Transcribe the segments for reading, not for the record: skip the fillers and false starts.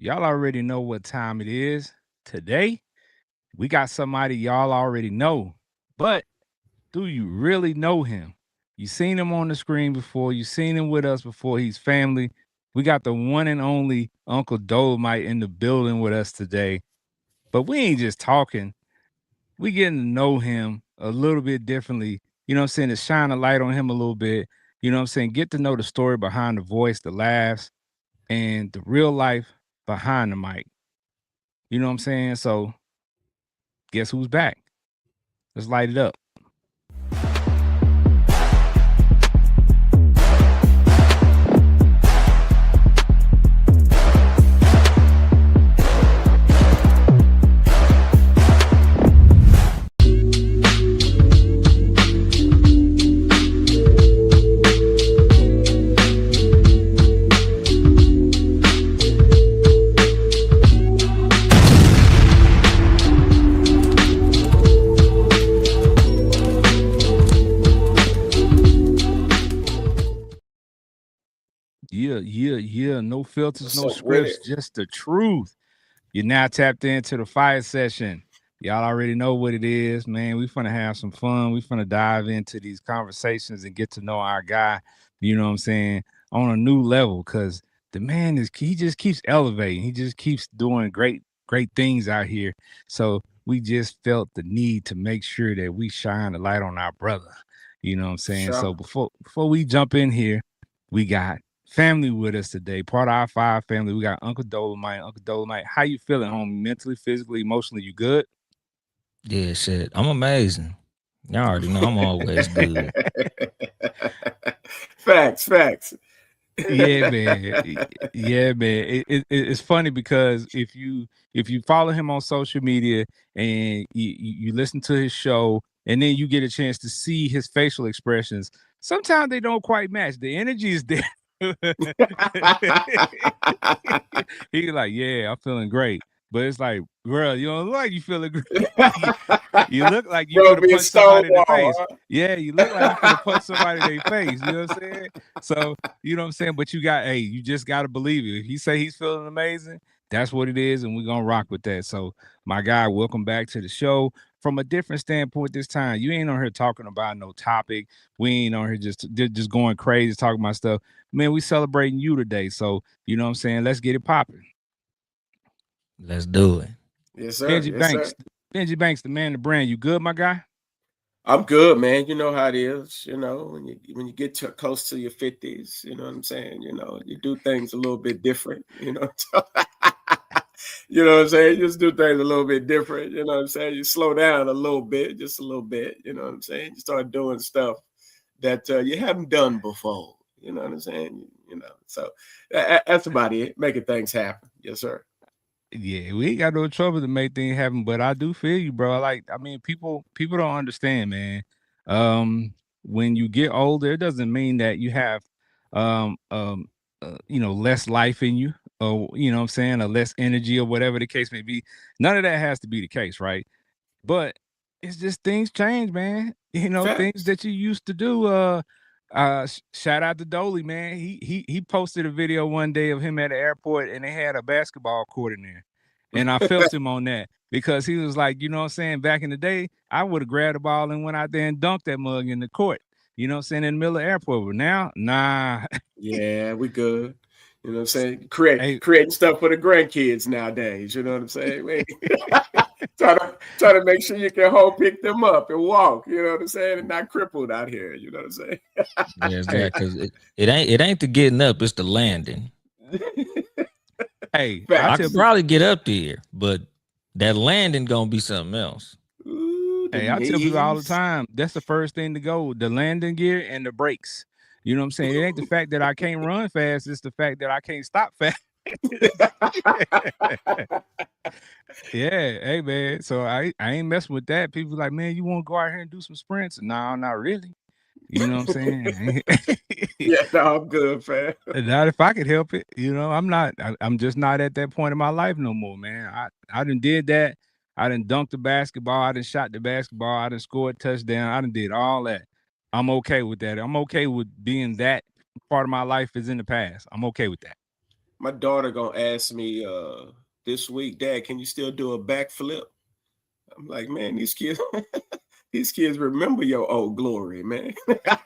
Y'all already know what time it is. Today, we got somebody y'all already know. But do you really know him? You seen him on the screen before. You seen him with us before. He's family. We got the one and only Uncle Dolemite in the building with us today. But we ain't just talking. We getting to know him a little bit differently. You know what I'm saying? To shine a light on him a little bit. You know what I'm saying? Get to know the story behind the voice, the laughs, and the real life behind the mic. You know what I'm saying? So guess who's back? Let's light it up. Yeah. No filters, What's no up with scripts, it? just the truth. You're now tapped into the fire session. Y'all already know what it is, man. We finna have some fun. We finna dive into these conversations and get to know our guy, you know what I'm saying, on a new level. Cause the man he just keeps elevating. He just keeps doing great things out here. So we just felt the need to make sure that we shine the light on our brother. You know what I'm saying? So Sure. before we jump in here, we got family with us today. Part of our five family. We got Uncle Dolemite. Uncle Dolemite, how you feeling, homie? Mentally, physically, emotionally, you good? Yeah, shit. I'm amazing. Y'all already know I'm always good. Facts. Yeah, man. Yeah, man. It's funny because if you follow him on social media and you listen to his show and then you get a chance to see his facial expressions, sometimes they don't quite match. The energy is there. He's like, yeah, I'm feeling great. But it's like, girl, you don't look like you feeling great. You look like you Bro, finna being punch somebody in the stonewall, face. Yeah, you look like you finna punch somebody in their face. You know what I'm saying? So, you know what I'm saying? But you just gotta believe it. If he say he's feeling amazing, that's what it is, and we're gonna rock with that. So, my guy, welcome back to the show. From a different standpoint this time, you ain't on here talking about no topic. We ain't on here just going crazy talking about stuff. Man, we celebrating you today. So, you know what I'm saying? Let's get it popping. Let's do it. yes, sir. Benji Yes, sir. Banks. Benji Banks, the man, the brand. You good, my guy? I'm good, man. You know how it is. When you get close to your 50s, you know what I'm saying. You do things a little bit different. You know what I'm saying. You just do things a little bit different. You know what I'm saying. You slow down a little bit, just a little bit. You know what I'm saying. You start doing stuff that you haven't done before. You know what I'm saying. So that's about it. Making things happen. Yes, sir. Yeah, we ain't got no trouble to make things happen, but I do feel you, bro. I mean, people don't understand, man. When you get older, it doesn't mean that you have, um, um, less life in you, or you know what I'm saying, or less energy, or whatever the case may be. None of that has to be the case, right? But it's just things change, man. You know, things Facts. that you used to do. Shout out to Dolly, man. He posted a video one day of him at the airport, and they had a basketball court in there, and I felt him on that because he was like, you know what I'm saying. Back in the day, I would have grabbed the ball and went out there and dunked that mug in the court. You know what I'm saying, in the middle of the airport. But now, nah. Yeah, we good. You know what I'm saying? Creating stuff for the grandkids nowadays. You know what I'm saying? Try to make sure you can pick them up and walk. You know what I'm saying? And not crippled out here. You know what Yeah, hey, exactly. Cause it ain't the getting up, it's the landing. I'm saying? hey, I I tell could Facts. people. probably get up there, but that landing gonna be something else. Ooh, the Hey, I tell people all the knees. time, that's the first thing to go, the landing gear and the brakes. You know what I'm saying? It ain't the fact that I can't run fast, it's the fact that I can't stop fast. Yeah, hey man. So I ain't messing with that. People like, man, you want to go out here and do some sprints? No, not really. You know what I'm saying? Yeah, no, I'm good, fam. Not if I could help it. You know, I'm not. I'm just not at that point in my life no more, man. I done did that. I done dunked the basketball. I done shot the basketball. I done scored touchdown. I done did all that. I'm okay with that. I'm okay with being that part of my life is in the past. I'm okay with that. My daughter gonna ask me this week, Dad, can you still do a backflip? I'm like, man, these kids, these kids remember your old glory, man.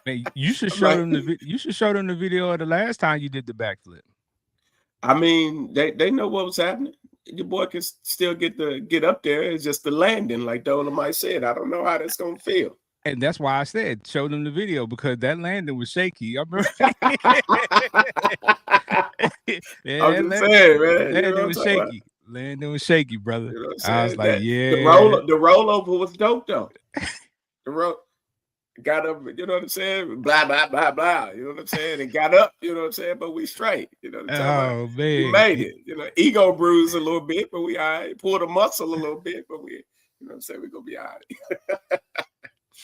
Man, you should I'm show like, them you should show them the video of the last time you did the backflip. I mean, they know what was happening. Your boy can still get up there. It's just the landing, like Dolemite said. I don't know how that's gonna feel. And that's why I said show them the video because that landing was shaky. I remember. I'm Yeah, just saying, man. You know landing what I'm was talking about? shaky. Landing was shaky, brother. You know what I'm I was saying? like, That yeah. the rollover was dope though. The roll got up, you know what I'm saying? Blah blah blah blah. You know what I'm saying? And got up, you know what I'm saying? But we straight. You know what I'm talking about? Oh We man. made it. You know, ego bruised a little bit, but we all right. Pulled a muscle a little bit, but we, you know what I'm saying? We're gonna be all right.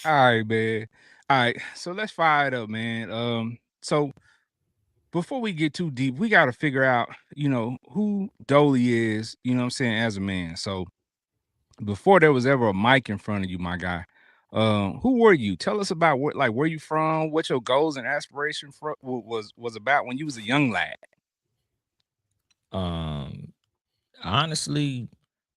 All right, man. All right. So let's fire it up, man. So before we get too deep, we gotta figure out, who Dolly is, you know what I'm saying, as a man. So before there was ever a mic in front of you, my guy, who were you? Tell us about where you from, what your goals and aspiration was about when you was a young lad. Um, honestly,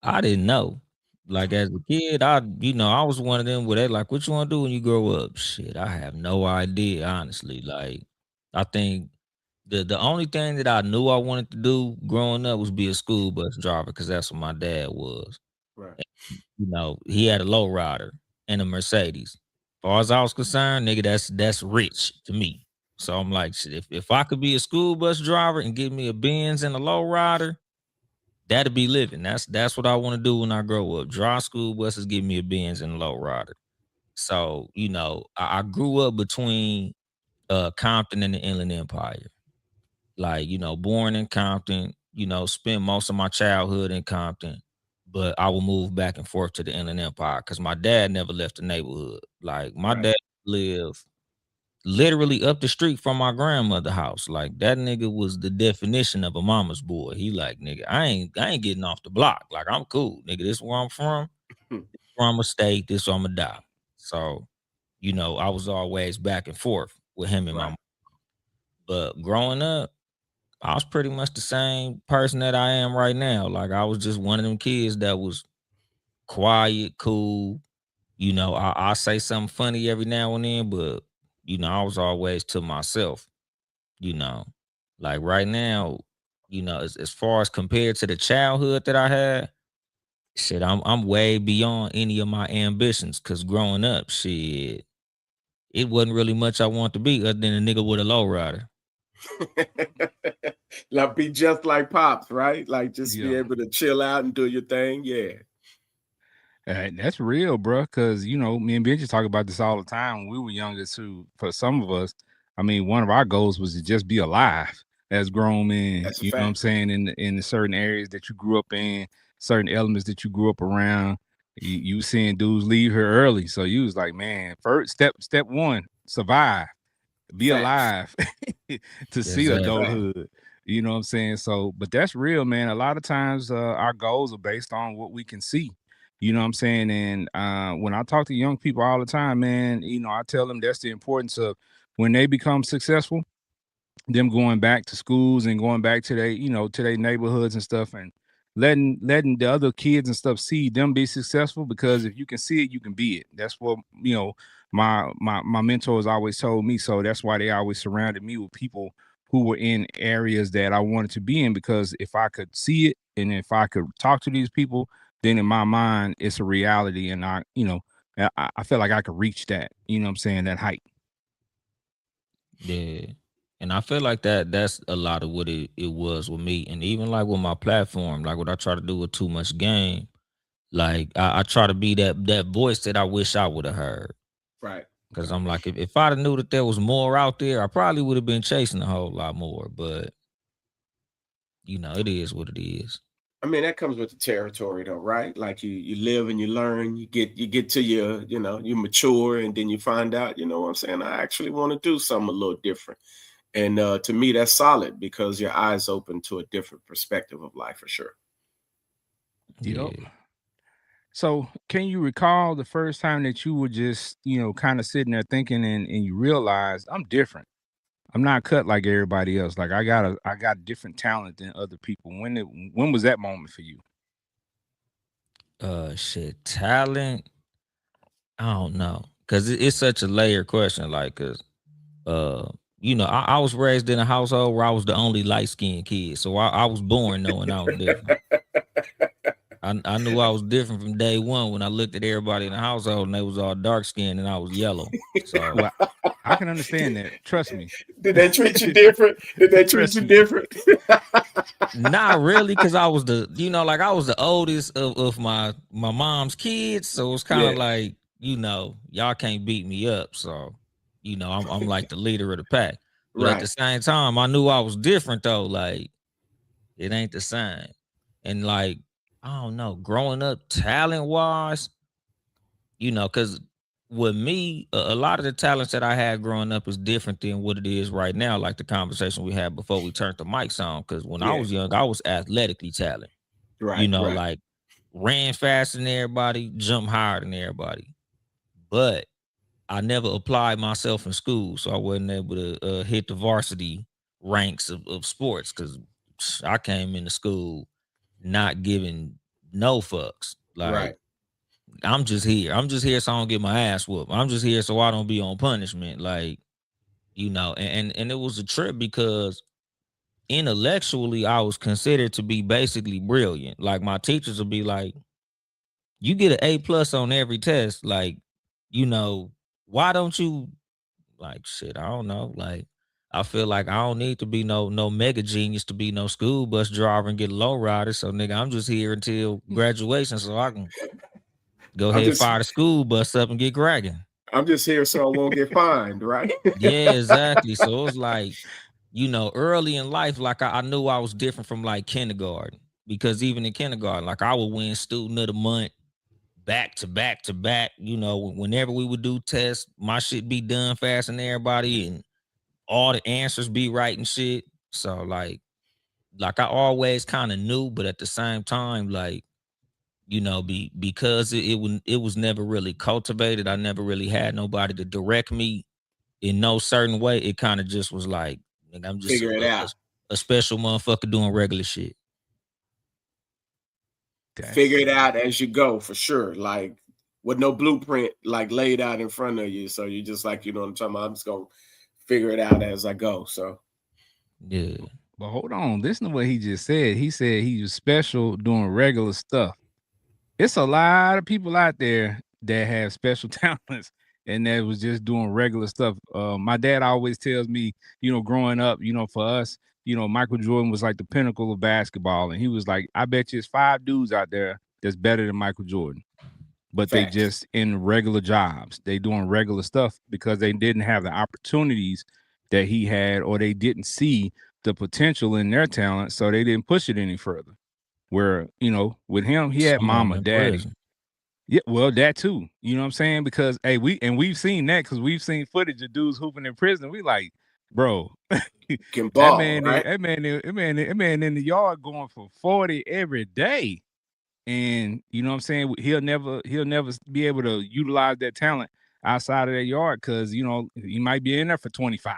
I didn't know. Like as a kid, I was one of them where they like, what you want to do when you grow up? Shit, I have no idea. Honestly, like I think the only thing that I knew I wanted to do growing up was be a school bus driver because that's what my dad was. Right. He had a low rider and a Mercedes. As far as I was concerned, nigga, that's rich to me. So I'm like, shit, if I could be a school bus driver and give me a Benz and a low rider, that'd be living. That's what I want to do when I grow up. Drive school buses, give me a Benz and a low rider. So, I grew up between Compton and the Inland Empire. Like, born in Compton, spent most of my childhood in Compton, but I would move back and forth to the Inland Empire because my dad never left the neighborhood. Like, my Right. dad lived literally up the street from my grandmother's house. Like, that nigga was the definition of a mama's boy. He like, nigga, I ain't getting off the block. Like, I'm cool, nigga. This is where I'm from. Where I'm gonna stay. This where I'm gonna die. So, I was always back and forth with him and my Right. mom. But growing up, I was pretty much the same person that I am right now. Like I was just one of them kids that was quiet, cool. I say something funny every now and then, but I was always to myself, you know. Like right now, as far as compared to the childhood that I had, shit, I'm way beyond any of my ambitions. Cause growing up, shit, it wasn't really much I wanted to be other than a nigga with a lowrider. Like be just like Pops, right? Like just be Yeah. able to chill out and do your thing. Yeah. That's real, bro. Because me and Benji talk about this all the time. When we were younger too. For some of us, I mean, one of our goals was to just be alive as grown men. That's a You know what I'm fact. saying? In the certain areas that you grew up in, certain elements that you grew up around. You seeing dudes leave here early, so you was like, man, first step one, survive, be Facts. alive to see That's a Exactly. fact. adulthood. You know what I'm saying? So, but that's real, man. A lot of times, our goals are based on what we can see. You know what I'm saying? And when I talk to young people all the time, man, I tell them that's the importance of when they become successful, them going back to schools and going back to their neighborhoods and stuff, and letting the other kids and stuff see them be successful, because if you can see it, you can be it. That's what my mentors always told me. So that's why they always surrounded me with people who were in areas that I wanted to be in, because if I could see it and if I could talk to these people, then in my mind it's a reality, and I feel like I could reach that, you know what I'm saying, that height. Yeah. And I feel like that's a lot of what it was with me. And even like with my platform, like what I try to do with Too Much Game, like I try to be that voice that I wish I would have heard. Right. Cause Right. I'm like, if I'd have knew that there was more out there, I probably would have been chasing a whole lot more. But it is what it is. I mean, that comes with the territory though, right? Like you live and you learn, you get to your, you mature, and then you find out, you know what I'm saying? I actually want to do something a little different. And to me, that's solid because your eyes open to a different perspective of life for sure. Yep. Yeah. So, can you recall the first time that you were just, kind of sitting there thinking, and you realized I'm different. I'm not cut like everybody else. Like I got different talent than other people. When was that moment for you? Shit, talent. I don't know, cause it's such a layered question. Like, cause uh, I was raised in a household where I was the only light skinned kid, so I was born knowing I was different. I knew I was different from day one when I looked at everybody in the household and they was all dark skinned and I was yellow. So Well, I can understand that. Trust me. Did they treat you different? Did they treat Trust you me. different? not really, because I was like I was the oldest of my mom's kids, so it's kind Yeah, of like y'all can't beat me up. So I'm like the leader of the pack, but at the right, same time, I knew I was different though. Like it ain't the same, and like I don't know, growing up talent wise, because with me, a lot of the talents that I had growing up is different than what it is right now. Like the conversation we had before we turned the mics on. Because when I yeah, was young, I was athletically talented. right. Like ran faster than everybody, jumped higher than everybody. But I never applied myself in school, so I wasn't able to hit the varsity ranks of sports because I came into school not giving no fucks. Like Right. I'm just here. I'm just here so I don't get my ass whooped. I'm just here so I don't be on punishment. Like, and it was a trip because intellectually I was considered to be basically brilliant. Like my teachers would be like, you get an A+ on every test. Like, you know, why don't you like shit? I don't know. Like, I feel like I don't need to be no mega genius to be no school bus driver and get a low rider. So nigga, I'm just here until graduation so I can go I'm ahead, just fire the school bus up and get cracking. I'm just here so I won't get fined, right? Yeah, exactly. So it was like, early in life, like I knew I was different from like kindergarten because even in kindergarten, like I would win student of the month back to back to back. Whenever we would do tests, my shit be done faster than everybody and all the answers be right and shit. So like I always kind of knew, but at the same time, like, because it was never really cultivated. I never really had nobody to direct me in no certain way. It kind of just was like, nigga, I'm just Figure it out. a special motherfucker doing regular shit. Figure That's it out as you go for sure. Like with no blueprint like laid out in front of you. So you just like, you know what I'm talking about? I'm just gonna figure it out as I go. So Yeah. but hold on. Listen to what he just said. He said he was special doing regular stuff. It's a lot of people out there that have special talents and that was just doing regular stuff. My dad always tells me, growing up, for us, Michael Jordan was like the pinnacle of basketball. And he was like, I bet you it's 5 dudes out there that's better than Michael Jordan. But they facts. just in regular jobs. They doing regular stuff because they didn't have the opportunities that he had, or they didn't see the potential in their talent. So they didn't push it any further. Where, with him, he had Some of them mama, in daddy. prison. Yeah, well, that too. You know what I'm saying? Because hey, we've seen that because we've seen footage of dudes hooping in prison. We like, bro, Can that ball, man, right? that man in the yard going for 40 every day. And you know what I'm saying? He'll never be able to utilize that talent outside of that yard because he might be in there for 25.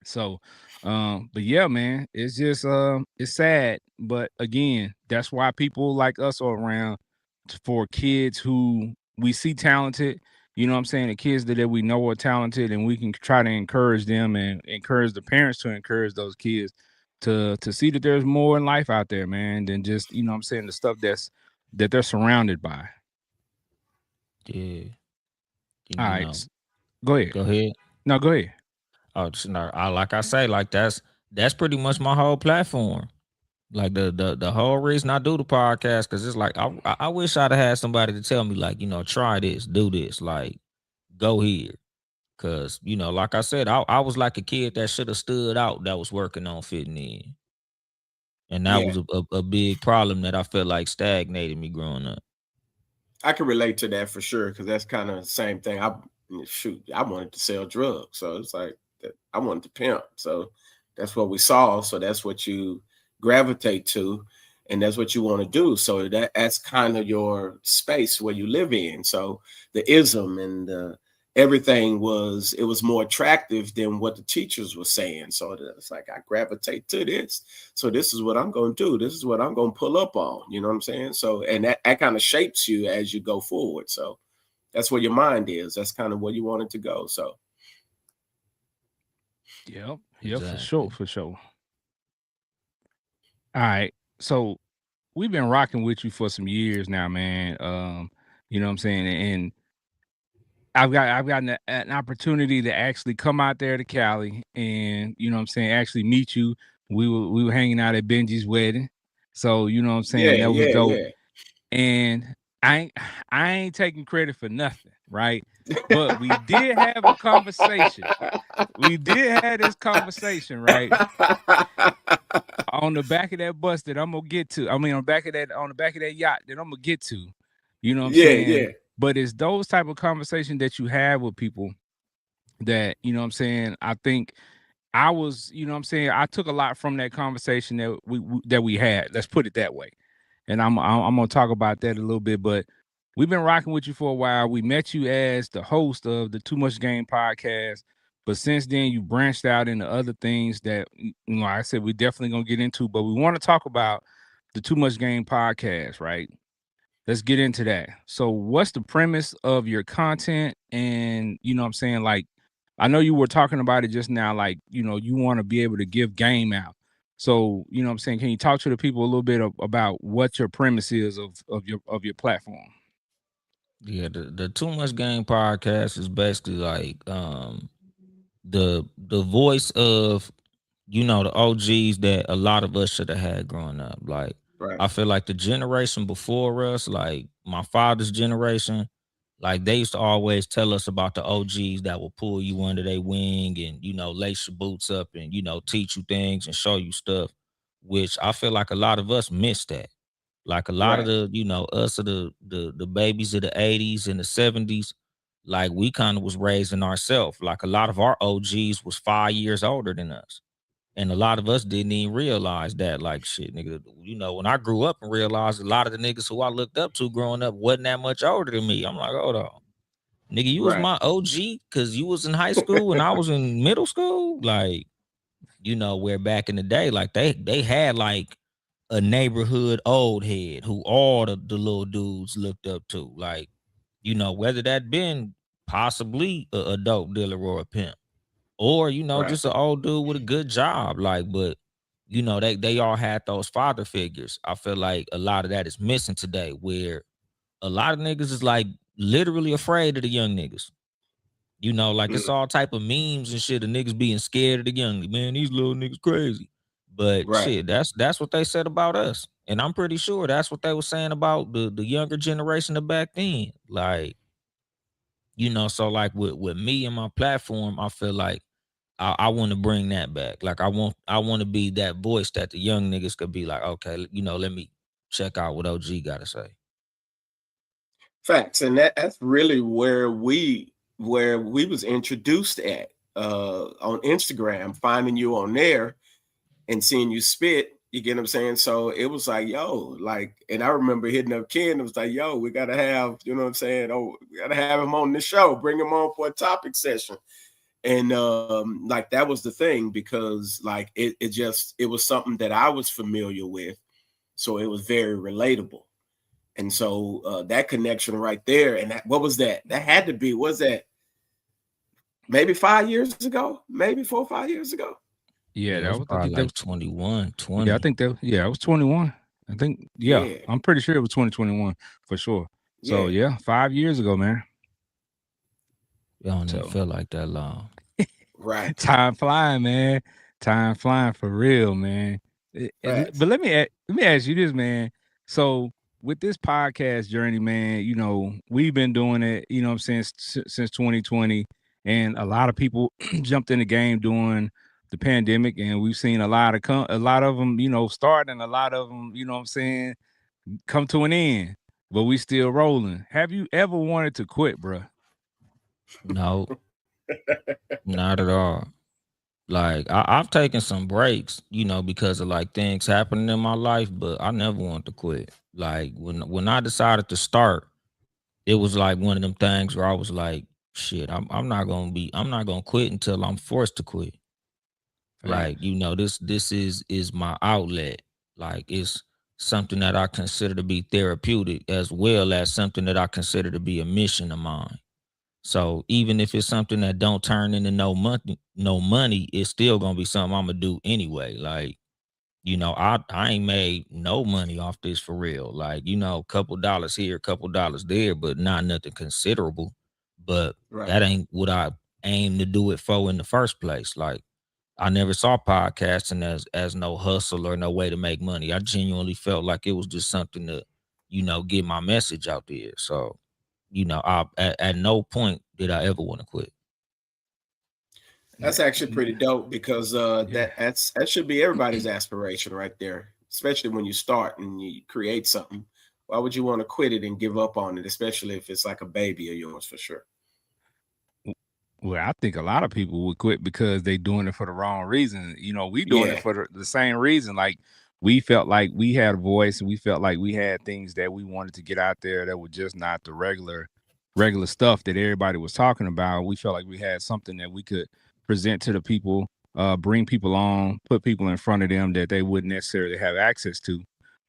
So, but yeah, man, it's just it's sad. But again, that's why people like us are around for kids who we see talented. You know what I'm saying? The kids that we know are talented, and we can try to encourage them and encourage the parents to encourage those kids to see that there's more in life out there, man, than just what I'm saying, the stuff that they're surrounded by. Yeah. All You right, know, go ahead. go ahead. No, go ahead. Oh, no, I like I say, like that's pretty much my whole platform. Like the whole reason I do the podcast, because it's like I wish I'd have had somebody to tell me like, try this, do this, like go here. Cause like I said, I was like a kid that should have stood out that was working on fitting in. And that Yeah. was a big problem that I felt like stagnated me growing up. I can relate to that for sure because that's kind of the same thing. I wanted to sell drugs, so it's like I wanted to pimp. So that's what we saw. So that's what you gravitate to, and that's what you want to do. So that's kind of your space where you live in. So the ism and the everything was, it was more attractive than what the teachers were saying. So it's like I gravitate to this. So this is what I'm going to do. This is what I'm going to pull up on. You know what I'm saying? So, and that kind of shapes you as you go forward. So that's where your mind is. That's kind of where you want it to go. So Yep, for sure, Exactly. for sure. All right. So we've been rocking with you for some years now, man. You know what I'm saying? And I've gotten an opportunity to actually come out there to Cali and you know what I'm saying, actually meet you. We were hanging out at Benji's wedding. So, you know what I'm yeah, saying, that was yeah, dope. yeah. And I ain't I ain't taking credit for nothing, right? But we did have a conversation. We did have this conversation, right? On the back of that bus that I'm gonna get to. I mean, on the back of that yacht that I'm gonna get to. You know what I'm Yeah, saying? yeah. But it's those type of conversations that you have with people that, you know what I'm saying, I think I was, you know what I'm saying, I took a lot from that conversation that we had. Let's put it that way. And I'm gonna talk about that a little bit, but we've been rocking with you for a while. We met you as the host of the Too Much Game podcast, but since then you branched out into other things that I said we definitely gonna get into. But we want to talk about the Too Much Game podcast, right? Let's get into that. So, what's the premise of your content? And you know what I'm saying, like, I know you were talking about it just now, like, you want to be able to give game out. So, you know what I'm saying, can you talk to the people a little bit about what your premise is of your platform? Yeah, the Too Much Game podcast is basically like the voice of, the OGs that a lot of us should have had growing up. Like, Right, I feel like the generation before us, like my father's generation, like they used to always tell us about the OGs that will pull you under their wing and, lace your boots up and, teach you things and show you stuff, which I feel like a lot of us missed that. Like a lot of right, the, us of the babies of the 80s and the 70s, like we kind of was raising ourselves. Like a lot of our OGs was 5 years older than us. And a lot of us didn't even realize that, like, shit, nigga. When I grew up and realized a lot of the niggas who I looked up to growing up wasn't that much older than me. I'm like, hold on, nigga, you was right, my OG because you was in high school and I was in middle school. Like, where back in the day, like they had like a neighborhood old head who all the little dudes looked up to. Like, whether that been possibly a dope dealer or a pimp or right. just an old dude with a good job, like, but they all had those father figures. I feel like a lot of that is missing today, where a lot of niggas is like literally afraid of the young niggas. Like it's Mm, all type of memes and shit of niggas being scared of the young man. These little niggas crazy, but right. shit, that's what they said about us, and I'm pretty sure that's what they were saying about the younger generation of back then. Like, so like with me and my platform, I feel like I want to bring that back. Like I want to be that voice that the young niggas could be like, okay, let me check out what OG got to say. Facts. And that's really where we was introduced at on Instagram, finding you on there and seeing you spit. You get what I'm saying? So it was like, yo, like, and I remember hitting up Ken. It was like, yo, we gotta have, you know what I'm saying? Oh, we gotta have him on the show, bring him on for a topic session. And like that was the thing because like it was something that I was familiar with. So it was very relatable. And so that connection right there, and that, what was that? That had to be, was that maybe 5 years ago? Maybe 4 or 5 years ago? Yeah, Yeah, it was I probably think that like was 21, yeah, I 20. think that yeah, I was 21. I think yeah, Yeah, I'm pretty sure it was 2021 for sure. So yeah, yeah, 5 years ago, man. It don't even So feel like that long. right. time flying, man. Time flying for real, man. Facts. But let me ask you this, man. So with this podcast journey, man, we've been doing it, you know what I'm saying, since 2020, and a lot of people jumped in the game during the pandemic, and we've seen a lot of them, start, and a lot of them, you know what I'm saying, come to an end. But we still rolling. Have you ever wanted to quit, bruh? No, not at all. Like I've taken some breaks, because of like things happening in my life, but I never wanted to quit. Like when I decided to start, it was like one of them things where I was like, shit, I'm not gonna quit until I'm forced to quit. Like, Facts. you know, this is my outlet. Like, it's something that I consider to be therapeutic, as well as something that I consider to be a mission of mine. So even if it's something that don't turn into no money, it's still gonna be something I'm gonna do anyway. Like, you know, I ain't made no money off this for real. Like, you know, couple dollars here, couple dollars there, but not nothing considerable. But Right. that ain't what I aim to do it for in the first place. Like, I never saw podcasting as no hustle or no way to make money. I genuinely felt like it was just something to, you know, get my message out there. So, you know, at no point did I ever want to quit. That's actually pretty dope because Yeah. that should be everybody's aspiration right there, especially when you start and you create something. Why would you want to quit it and give up on it, especially if it's like a baby of yours for sure? Well, I think a lot of people would quit because they doing it for the wrong reason. You know, we doing it Yeah, for the same reason. Like we felt like we had a voice, and we felt like we had things that we wanted to get out there that were just not the regular stuff that everybody was talking about. We felt like we had something that we could present to the people, bring people on, put people in front of them that they wouldn't necessarily have access to.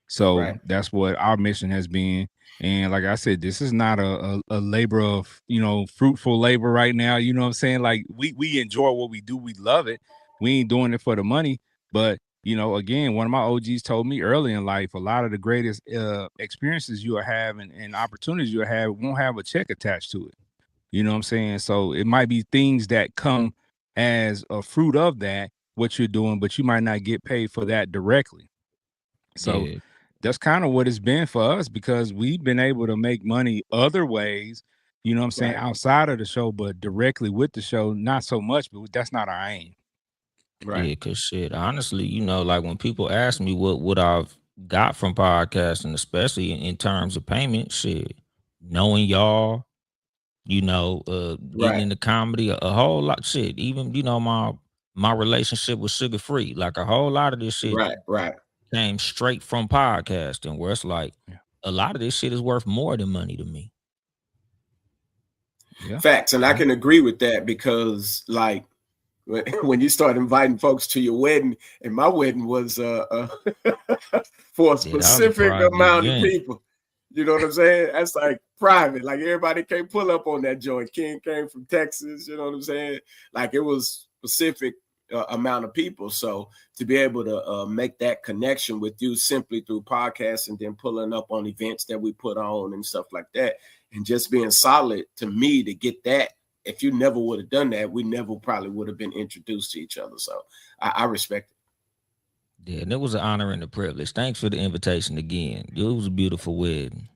So right, that's what our mission has been. And like I said, this is not a labor of, fruitful labor right now. You know what I'm saying? Like we enjoy what we do. We love it. We ain't doing it for the money. But, again, one of my OGs told me early in life, a lot of the greatest experiences you will have and opportunities you'll have won't have a check attached to it. You know what I'm saying? So it might be things that come as a fruit of that, what you're doing, but you might not get paid for that directly. So Yeah, that's kind of what it's been for us because we've been able to make money other ways, you know what I'm saying, right, outside of the show, but directly with the show, not so much, but that's not our aim. right, yeah, cause shit, honestly, you know, like when people ask me what I've got from podcasting, especially in terms of payment, shit, knowing y'all, you know, getting right, into comedy, a whole lot shit. Even, you know, my relationship with Sugar Free, like a whole lot of this shit right, right. came straight from podcasting, where it's like Yeah. a lot of this shit is worth more than money to me. Yeah. Facts, and I Yeah. can agree with that because, like, when you start inviting folks to your wedding, and my wedding was for a Yeah, that was a specific private amount of event. people. You know what I'm saying? That's like private. Like everybody can't pull up on that joint. King came from Texas. You know what I'm saying? Like it was specific amount of people. So to be able to make that connection with you simply through podcasts and then pulling up on events that we put on and stuff like that, and just being solid to me to get that, if you never would have done that, we never probably would have been introduced to each other. So I respect it. Yeah, and it was an honor and a privilege. Thanks for the invitation again. It was a beautiful wedding.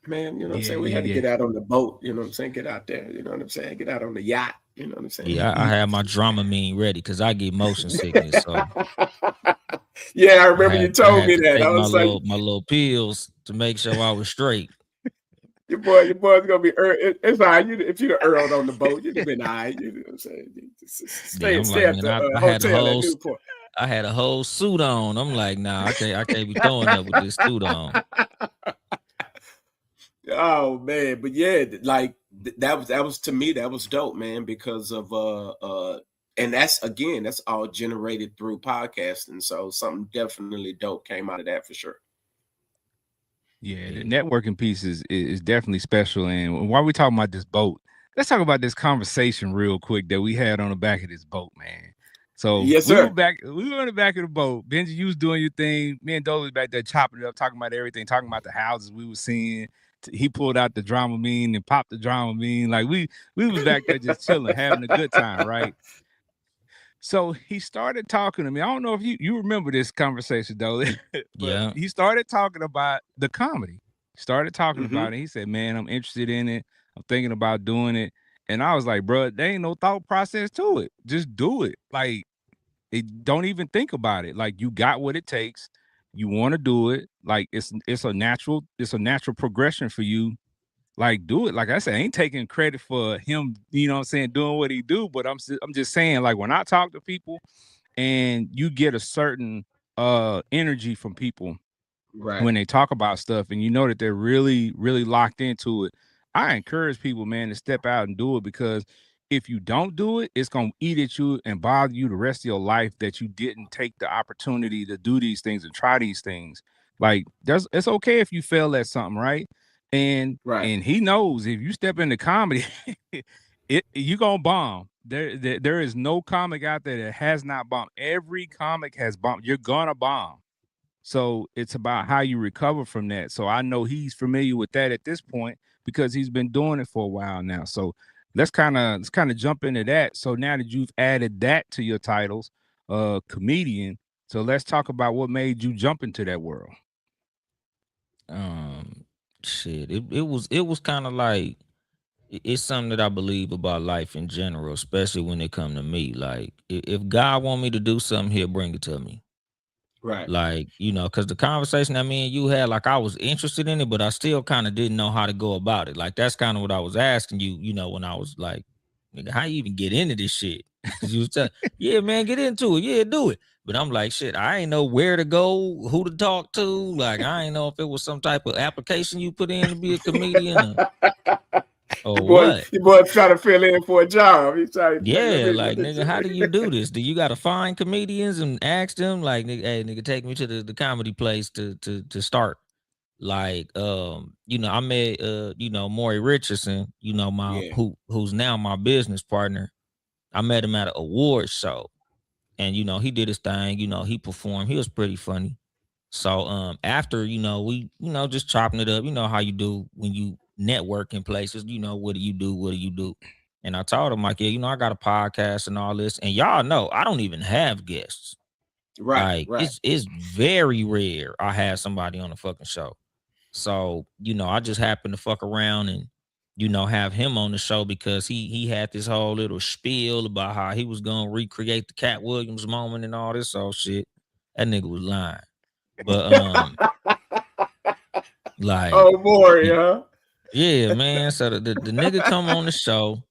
Man, you know what I'm Yeah. saying? We Yeah. had to Yeah. get out on the boat, you know what I'm saying? Get out there, you know what I'm saying? Get out on the yacht, you know what I'm saying? Yeah, I had my Dramamine ready because I get motion sickness, so Yeah, I I remember you had I told had me to that. take I was like, my little pills to make sure I was straight. your boy's gonna be it's all right. If you'd have earled on the boat, you'd have been all right. You know what I'm saying? Yeah, I'm Stay like, at man, the I had a hotel at whole Newport. I had a whole suit on. I'm like, nah, I can't be throwing up with this suit on. Oh man, but yeah, like that was to me that was dope, man, because of and that's again that's all generated through podcasting. So something definitely dope came out of that for sure. Yeah, the Yeah, networking piece is definitely special. And while we talking about this boat, let's talk about this conversation real quick that we had on the back of this boat, man. So Yes, sir. we were on the back of the boat. Benji, you was doing your thing. Me and Dolly was back there chopping it up, talking about everything, talking about the houses we were seeing. He pulled out the Dramamine and popped the Dramamine. Like we was back there just chilling, having a good time, right? So he started talking to me. I don't know if you remember this conversation though, but yeah, he started talking about the comedy. He started talking Hmm. about it. He said, "Man, I'm interested in it. I'm thinking about doing it." And I was like, "Bro, there ain't no thought process to it. Just do it. Like, don't even think about it. Like, you got what it takes. You want to do it. Like, it's a natural progression for you. Like, do it. Like I said, I ain't taking credit for him. You know what I'm saying, doing what he do. But I'm just saying, like, when I talk to people and you get a certain energy from people Right. when they talk about stuff and you know that they're really really locked into it. I encourage people, man, to step out and do it, because if you don't do it, it's gonna eat at you and bother you the rest of your life that you didn't take the opportunity to do these things and try these things. Like, it's okay if you fail at something, right? Right. And he knows if you step into comedy, you gonna bomb. There is no comic out there that has not bombed. Every comic has bombed. You're gonna bomb. So it's about how you recover from that. So I know he's familiar with that at this point because he's been doing it for a while now. So let's kind of jump into that. So now that you've added that to your titles, comedian, so let's talk about what made you jump into that world. Um, shit, it was kind of like it's something that I believe about life in general, especially when it come to me. Like, if God want me to do something, He'll bring it to me. Right. Like, because the conversation that me and you had, like, I was interested in it, but I still kind of didn't know how to go about it. Like, that's kind of what I was asking you, when I was like, nigga, how you even get into this shit? Because you was telling, yeah, man, get into it. Yeah, do it. But I'm like, shit, I ain't know where to go, who to talk to. Like, I ain't know if it was some type of application you put in to be a comedian or what. Your boy trying to fill in for a job. He's trying to Yeah, let like, me nigga, how do you do this? Do you gotta find comedians and ask them, like, nigga, hey, nigga, take me to the comedy place to start? Like, I met Maury Richardson, my Yeah. who's now my business partner. I met him at an award show, and he did his thing, he performed, he was pretty funny. So after, we, just chopping it up, how you do when you network in places, what do you do? What do you do? And I told him, like, yeah, I got a podcast and all this. And y'all know I don't even have guests. Right. Like, Right. it's very rare I have somebody on the fucking show. So, I just happened to fuck around and, have him on the show because he had this whole little spiel about how he was gonna recreate the Cat Williams moment and all this old shit. That nigga was lying. But like, Oh boy, y- huh? yeah, man. So the nigga come on the show,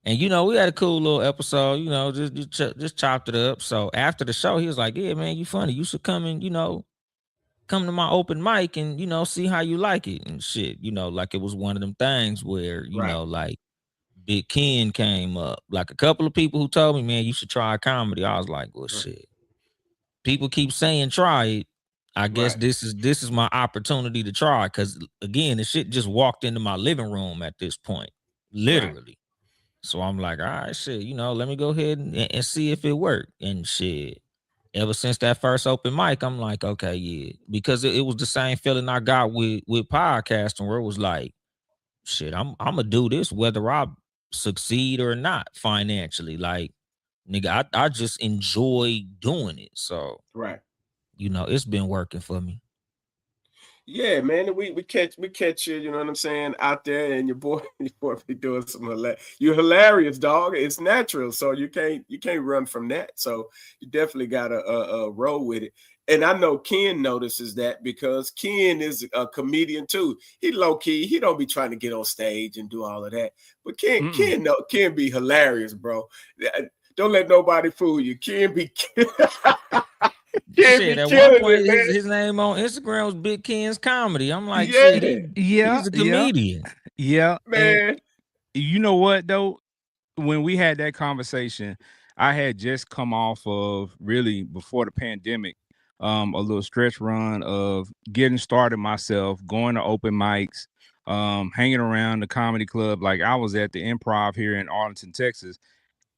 and we had a cool little episode. Just chopped it up. So after the show, he was like, "Yeah, man, you funny. You should come and come to my open mic and see how you like it and shit." Like, it was one of them things where Right. like Big Ken came up. Like, a couple of people who told me, "Man, you should try comedy." I was like, "Well, Right. shit." People keep saying try it. I guess Right. this is my opportunity to try, because again, the shit just walked into my living room at this point, Right. literally. So I'm like, all right, shit, let me go ahead and see if it worked. And shit, ever since that first open mic, I'm like, okay, yeah, because it was the same feeling I got with podcasting, where it was like, shit, I'm gonna do this whether I succeed or not financially. Like, nigga, I just enjoy doing it. So Right. it's been working for me. Yeah, man. We catch you, you know what I'm saying, out there, and your boy your boy be doing some you're hilarious, dog. It's natural. So you can't run from that. So you definitely gotta roll with it. And I know Ken notices that because Ken is a comedian too. He low key, he don't be trying to get on stage and do all of that. But Ken Mm-mm. Ken Ken be hilarious, bro. Don't let nobody fool you. Ken be Ken Shit, be at one killing point it, his man. name on Instagram was Big Ken's Comedy. I'm like, shit, Yeah, Yeah, he's a yeah, comedian. yeah. And man. you know what though? When we had that conversation, I had just come off of, really before the pandemic, a little stretch run of getting started myself, going to open mics, hanging around the comedy club. Like, I was at the Improv here in Arlington, Texas,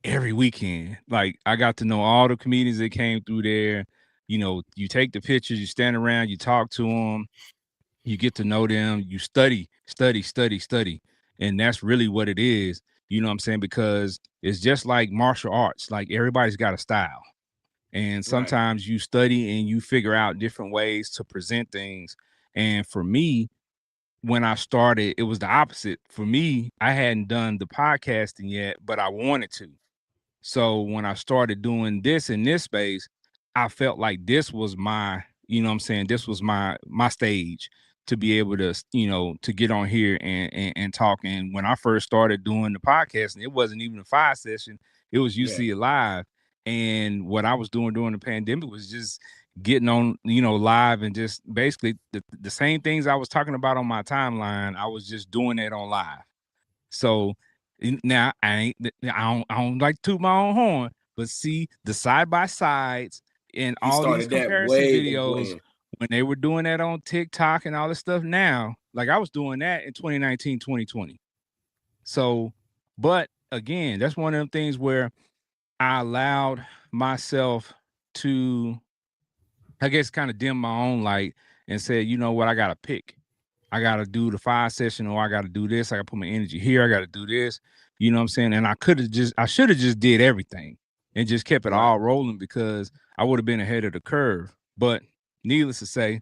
every weekend. Like, I got to know all the comedians that came through there. You take the pictures, you stand around, you talk to them, you get to know them, you study, study, study, study. And that's really what it is. You know what I'm saying? Because it's just like martial arts. Like, everybody's got a style. And Right. sometimes you study and you figure out different ways to present things. And for me, when I started, it was the opposite. For me, I hadn't done the podcasting yet, but I wanted to. So when I started doing this in this space, I felt like this was my, you know what I'm saying, this was my stage to be able to, to get on here and talk. And when I first started doing the podcasting, it wasn't even a 5 session, it was Yeah. UC Live. And what I was doing during the pandemic was just getting on, live and just basically the same things I was talking about on my timeline, I was just doing it on live. So now I don't like to toot my own horn, but see the side by sides in He all these started that comparison way back videos when. when they were doing that on TikTok and all this stuff now, like I was doing that in 2019, 2020. So, but again, that's one of them things where I allowed myself to, I guess, kind of dim my own light and said, you know what, I got to pick. I got to do the 5 session, or I got to do this. I got to put my energy here. I got to do this. You know what I'm saying? And I should have just did everything and just kept it Right. all rolling because I would have been ahead of the curve. But needless to say,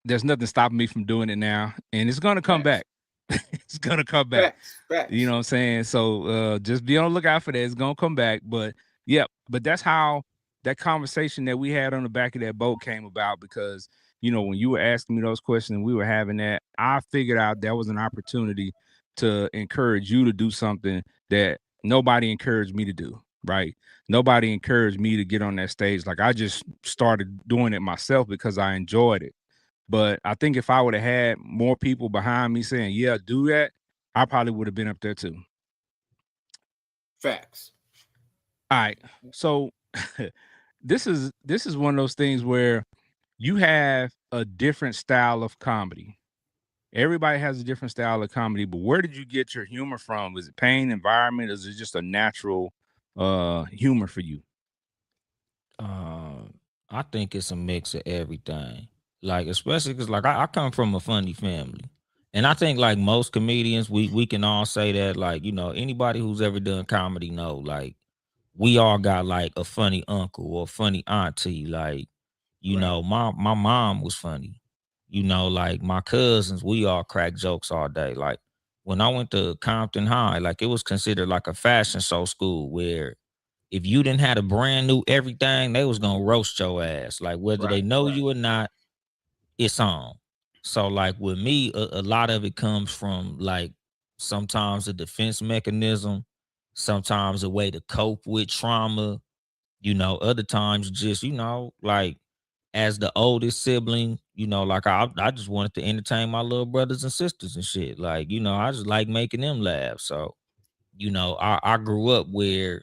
there's nothing stopping me from doing it now. And it's going to come Facts. back. It's going to come back. Facts. You know what I'm saying? So just be on the lookout for that. It's gonna come back. But yeah, but that's how that conversation that we had on the back of that boat came about because when you were asking me those questions and we were having that, I figured out that was an opportunity to encourage you to do something that nobody encouraged me to do, right? Nobody encouraged me to get on that stage. Like I just started doing it myself because I enjoyed it. But I think if I would have had more people behind me saying, yeah, do that, I probably would have been up there too. Facts. All right. So this is one of those things where you have a different style of comedy. Everybody has a different style of comedy, but where did you get your humor from? Is it pain, environment? Is it just a natural humor for you? I think it's a mix of everything. Like, especially because like I come from a funny family. And I think like most comedians, we can all say that, like, anybody who's ever done comedy know, like, we all got like a funny uncle or a funny auntie. Like, Right. my mom was funny. Like my cousins, we all crack jokes all day. Like when I went to Compton High, like it was considered like a fashion show school where if you didn't have a brand new everything, they was gonna roast your ass. Like whether they Right. know Right. you or not, it's on. So like with me, a lot of it comes from like sometimes a defense mechanism, sometimes a way to cope with trauma. Other times just like as the oldest sibling, like I just wanted to entertain my little brothers and sisters and shit. Like I just like making them laugh. So I grew up where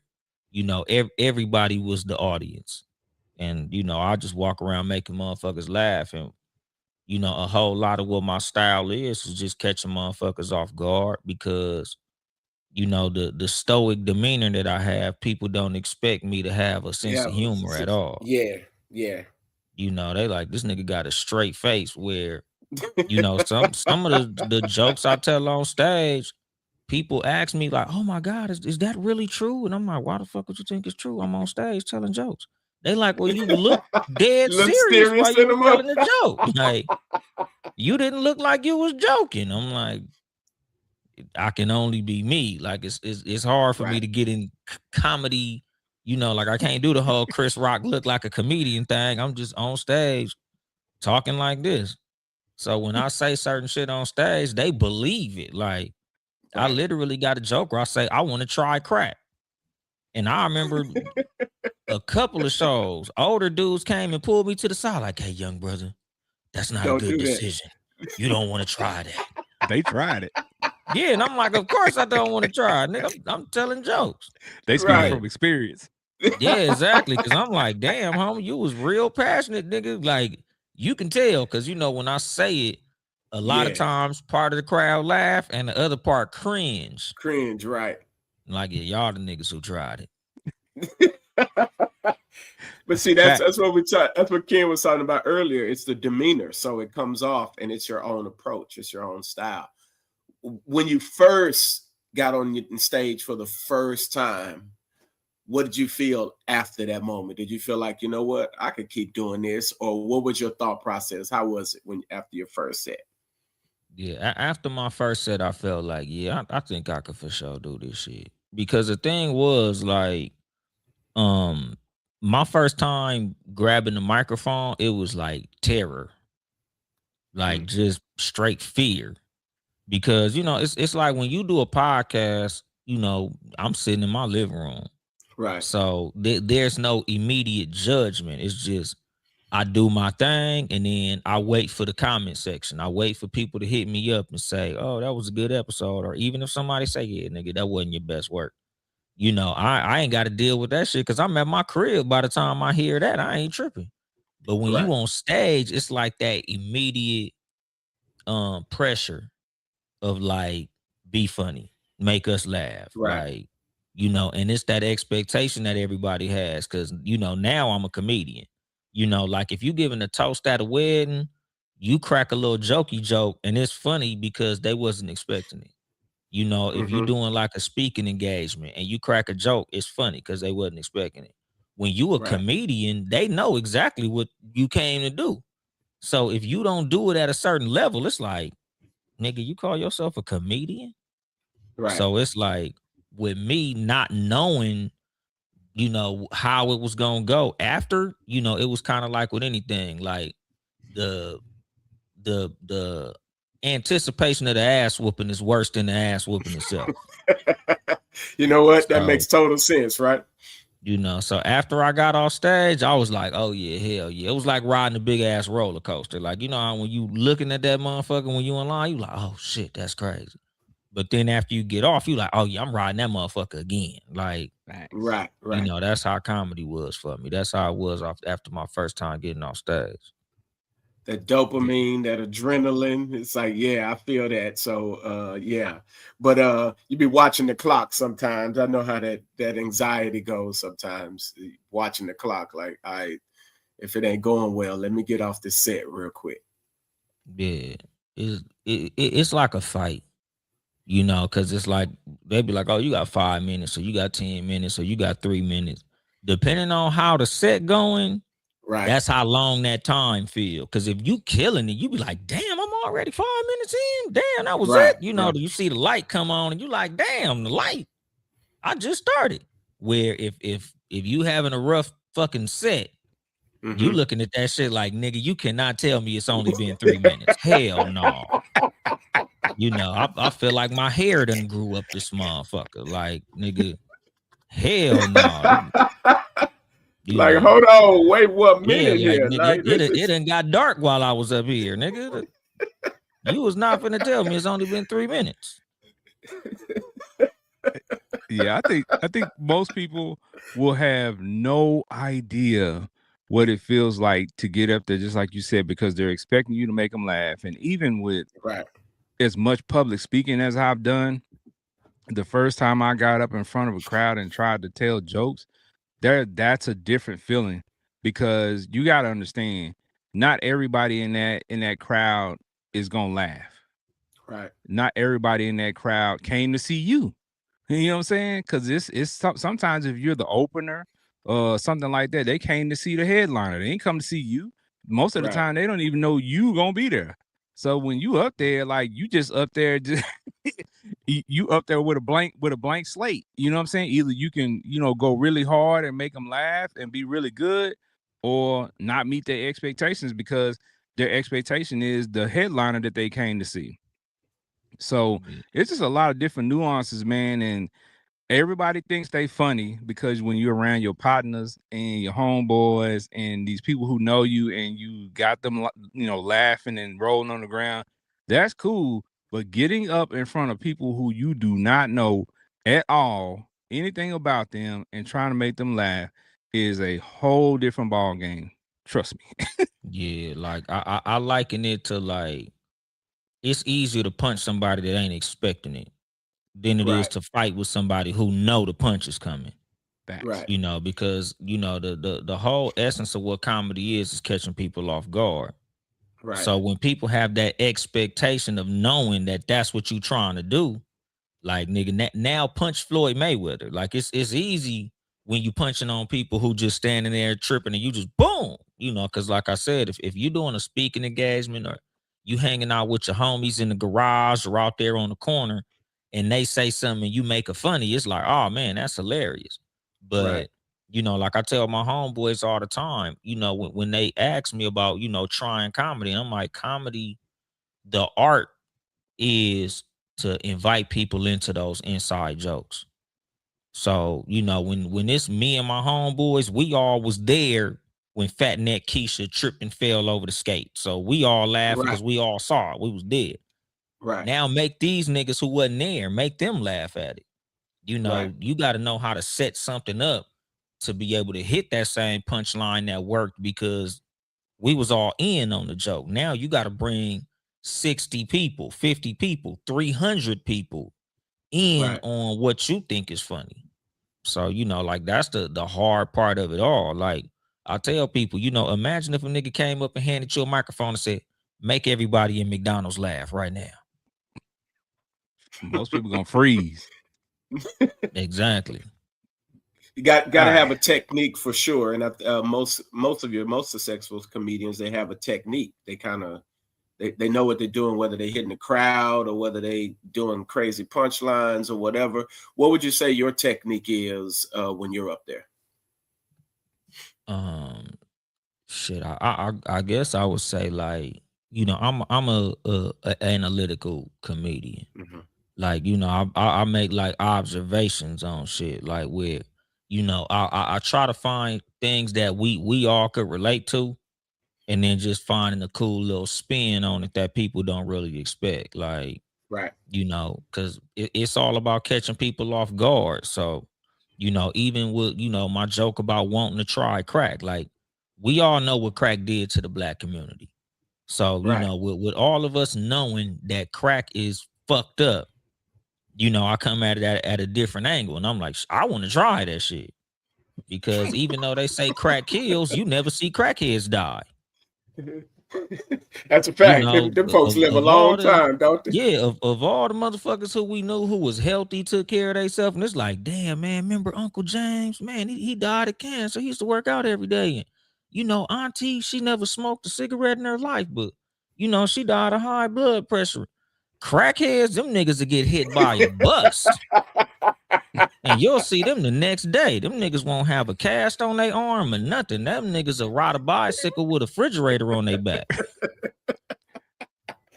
everybody was the audience, and I just walk around making motherfuckers laugh. And a whole lot of what my style is just catching motherfuckers off guard because the stoic demeanor that I have, people don't expect me to have a sense Yeah. of humor at all. Yeah. Yeah. They like, this nigga got a straight face where some of the jokes I tell on stage, people ask me like, oh my God, is that really true? And I'm like, why the fuck would you think it's true? I'm on stage telling jokes. They like, well, you look dead Look serious serious while you in the was mouth. telling the joke. Like, you didn't look like you was joking. I'm like, I can only be me. Like it's hard for me Right. to get in comedy. Like I can't do the whole Chris Rock look like a comedian thing. I'm just on stage talking like this. So when I say certain shit on stage, they believe it. Like I Right. literally got a joke where I say, I want to try crack. And I remember a couple of shows, older dudes came and pulled me to the side, like, hey, young brother, that's not a Don't good do that. decision. You don't want to try that. They tried it. Yeah, and I'm like, of course I don't want to try. Nigga, I'm telling jokes. They speaking Right. from experience. Yeah, exactly. Cause I'm like, damn, homie, you was real passionate, nigga. Like, you can tell, cause when I say it, a lot of Yeah. times part of the crowd laugh and the other part cringe. Cringe. Right. Like, yeah, y'all the niggas who tried it. But see, Fact. that's what that's what Ken was talking about earlier. It's the demeanor. So it comes off and it's your own approach, it's your own style. When you first got on stage for the first time, what did you feel after that moment? Did you feel like, you know what, I could keep doing this? Or what was your thought process? How was it when after your first set? Yeah, after my first set, I felt like, yeah, I think I could for sure do this shit. Because the thing was like, um, my first time grabbing the microphone, it was like terror, like just straight fear. Because it's like when you do a podcast, I'm sitting in my living room. Right. So there's no immediate judgment. It's just I do my thing and then I wait for the comment section. I wait for people to hit me up and say, "Oh, that was a good episode," or even if somebody say, "Yeah, nigga, that wasn't your best work." I ain't got to deal with that shit because I'm at my crib. By the time I hear that, I ain't tripping. But when you Right. on stage, it's like that immediate pressure of like, be funny, make us laugh, Right. like, and it's that expectation that everybody has because now I'm a comedian. Like if you giving a toast at a wedding, you crack a little jokey joke and it's funny because they wasn't expecting it. If you Mm-hmm. doing like a speaking engagement and you crack a joke, it's funny because they wasn't expecting it. When you a Right. comedian, they know exactly what you came to do. So if you don't do it at a certain level, it's like, nigga, you call yourself a comedian? Right. So it's like with me not knowing, how it was gonna go after, it was kind of like with anything, like the the anticipation of the ass whooping is worse than the ass whooping itself. You know what? That So makes total sense, right? so after I got off stage, I was like, oh yeah, hell yeah. It was like riding a big ass roller coaster. Like, how when you looking at that motherfucker when you online, you like, oh shit, that's crazy. But then after you get off, you like, oh yeah, I'm riding that motherfucker again. Like, Facts. Right. Right. that's how comedy was for me. That's how it was after my first time getting off stage. That Yeah. dopamine, that adrenaline. It's like, yeah, I feel that. So yeah. But you be watching the clock sometimes. I know how that anxiety goes sometimes. Watching the clock, like, if it ain't going well, let me get off the set real quick. Yeah. It's like a fight, because it's like they be like, oh, you got 5 minutes, or you got 10 minutes, or you got 3 minutes. Depending on how the set going, Right. that's how long that time feel. Because if you killing it, you be like, damn, I'm already 5 minutes in. Damn, that was it. Right. Right. You see the light come on and you like, damn, the light. I just started. Where if you having a rough fucking set, you Mm-hmm. looking at that shit like, nigga, you cannot tell me it's only been 3 minutes. Hell no. I feel like my hair done grew up this motherfucker. Like, nigga, hell no. You Like, know. hold on, wait 1 minute Yeah, like here. nigga, Like, it done got dark while I was up here, nigga. You was not finna tell me it's only been 3 minutes. Yeah, I think most people will have no idea what it feels like to get up there, just like you said, because they're expecting you to make them laugh. And even with right. as much public speaking as I've done, the first time I got up in front of a crowd and tried to tell jokes, that's a different feeling because you got to understand, not everybody in that crowd is gonna laugh. Right. Not everybody in that crowd came to see you. You know what I'm saying? Because sometimes if you're the opener or something like that, they came to see the headliner. They ain't come to see you. Most of the Right. time, they don't even know you gonna be there. So when you up there, like you just up there, just you up there with a blank slate. You know what I'm saying? Either you can go really hard and make them laugh and be really good, or not meet their expectations because their expectation is the headliner that they came to see. So Yeah. it's just a lot of different nuances, man. And everybody thinks they funny because when you're around your partners and your homeboys and these people who know you and you got them, laughing and rolling on the ground, that's cool. But getting up in front of people who you do not know at all, anything about them, and trying to make them laugh is a whole different ball game. Trust me. Yeah, like I liken it to like it's easier to punch somebody that ain't expecting it than it is Right. to fight with somebody who know the punch is coming. Facts. Right. Because the whole essence of what comedy is catching people off guard. Right. So when people have that expectation of knowing that that's what you trying to do, like nigga, now punch Floyd Mayweather. Like it's easy when you punching on people who just standing there tripping and you just boom, because like I said, if you doing a speaking engagement or you hanging out with your homies in the garage or out there on the corner and they say something and you make a funny, it's like, oh man, that's hilarious. Right. But like I tell my homeboys all the time, when they ask me about, trying comedy, I'm like, comedy, the art is to invite people into those inside jokes. So, you know, when it's me and my homeboys, we all was there when Fat Neck Keisha tripped and fell over the skate. So we all laughing Right. because we all saw it. We was dead. Right. Now make these niggas who wasn't there, make them laugh at it. You Right. know, you got to know how to set something up to be able to hit that same punchline that worked because we was all in on the joke. Now you got to bring 60 people, 50 people, 300 people in Right. on what you think is funny. So, you know, like that's the hard part of it all. Like I tell people, you know, imagine if a nigga came up and handed you a microphone and said, make everybody in McDonald's laugh right now. Most people gonna freeze. Exactly. You got All to right. have a technique for sure. And most successful comedians, they have a technique. They kind of they know what they're doing, whether they're hitting the crowd or whether they doing crazy punchlines or whatever. What would you say your technique is when you're up there? Shit, I guess I would say like, you know, I'm a analytical comedian. Mm-hmm. Like, you know, I make like observations on shit, like where, you know, I try to find things that we all could relate to, and then just finding a cool little spin on it that people don't really expect. Like, Right. you know, because it's all about catching people off guard. So, you know, even with, you know, my joke about wanting to try crack, like we all know what crack did to the black community. So, you Right. know, with all of us knowing that crack is fucked up, you know, I come at it at a different angle, and I'm like, I want to try that shit because even though they say crack kills, you never see crackheads die. That's a You fact. know, Them folks live a of all long the time, don't they? yeah, of all the motherfuckers who we knew who was healthy, took care of themselves, and it's like, damn, man, remember Uncle James? Man, he died of cancer. He used to work out every day. And you know, Auntie, she never smoked a cigarette in her life, but you know, she died of high blood pressure. Crackheads, them niggas will get hit by a bus. And you'll see them the next day. Them niggas won't have a cast on their arm or nothing. Them niggas will ride a bicycle with a refrigerator on their back.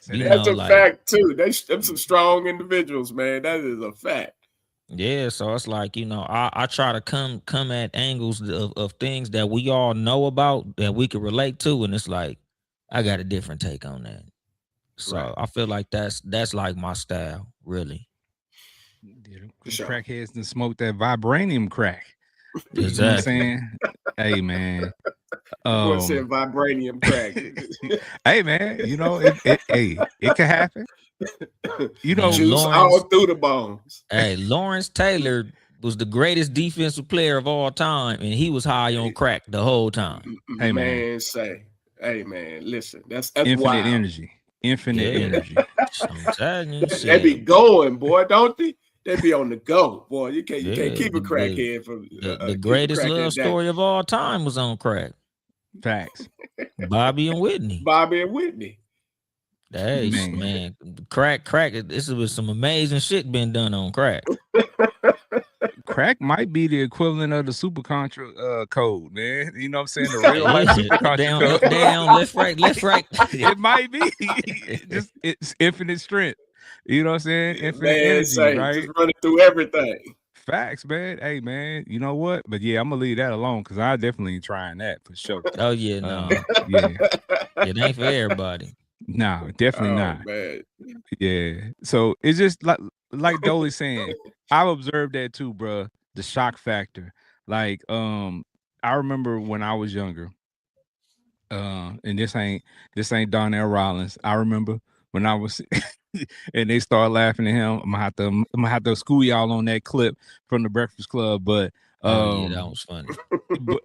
So You that, That's know, a like, fact too. Them some strong individuals, man. That is a fact. yeah. So it's like, you know, I try to come at angles of things that we all know about that we can relate to. And it's like, I got a different take on that. Right. So I feel like that's like my style, really. yeah, For them sure. crackheads done smoked that vibranium crack. You know what I'm Exactly. saying? Hey man. The boy said vibranium crack. Hey man, you know, it can happen. You know, Man, Juice all Lawrence, through the bones. hey, Lawrence Taylor was the greatest defensive player of all time, and he was high on crack the whole time. hey man, Man, hey man, listen, that's infinite wild. energy. Infinite Yeah. energy. I'm telling you, They be shit. going, boy, don't they? They be on the go, boy. You Yeah, can't keep a crackhead from the keep a greatest love crackhead down. story of all time was on crack. Facts. Bobby and Whitney. Bobby and Whitney. Hey, Man. man, crack. This was some amazing shit been done on crack. Crack might be the equivalent of the super contra code, man. You know what I'm saying? The real life Yeah, super up, contra down, code. up, down, left, right. It might be. Just it's infinite strength. You know what I'm saying? Infinite Man, energy, say just right? running through everything. Facts, man. Hey, man. You know what? But yeah, I'm gonna leave that alone because I definitely ain't trying that for sure. Oh yeah, no, Yeah. it ain't for everybody. No, definitely Oh not. man. Yeah. So it's just like Dolly saying, I've observed that too, bro. The shock factor. Like, I remember when I was younger, and this ain't Donnell Rollins. I remember when I was and they started laughing at him. I'm gonna have to school y'all on that clip from the Breakfast Club, but Oh yeah, that was funny. but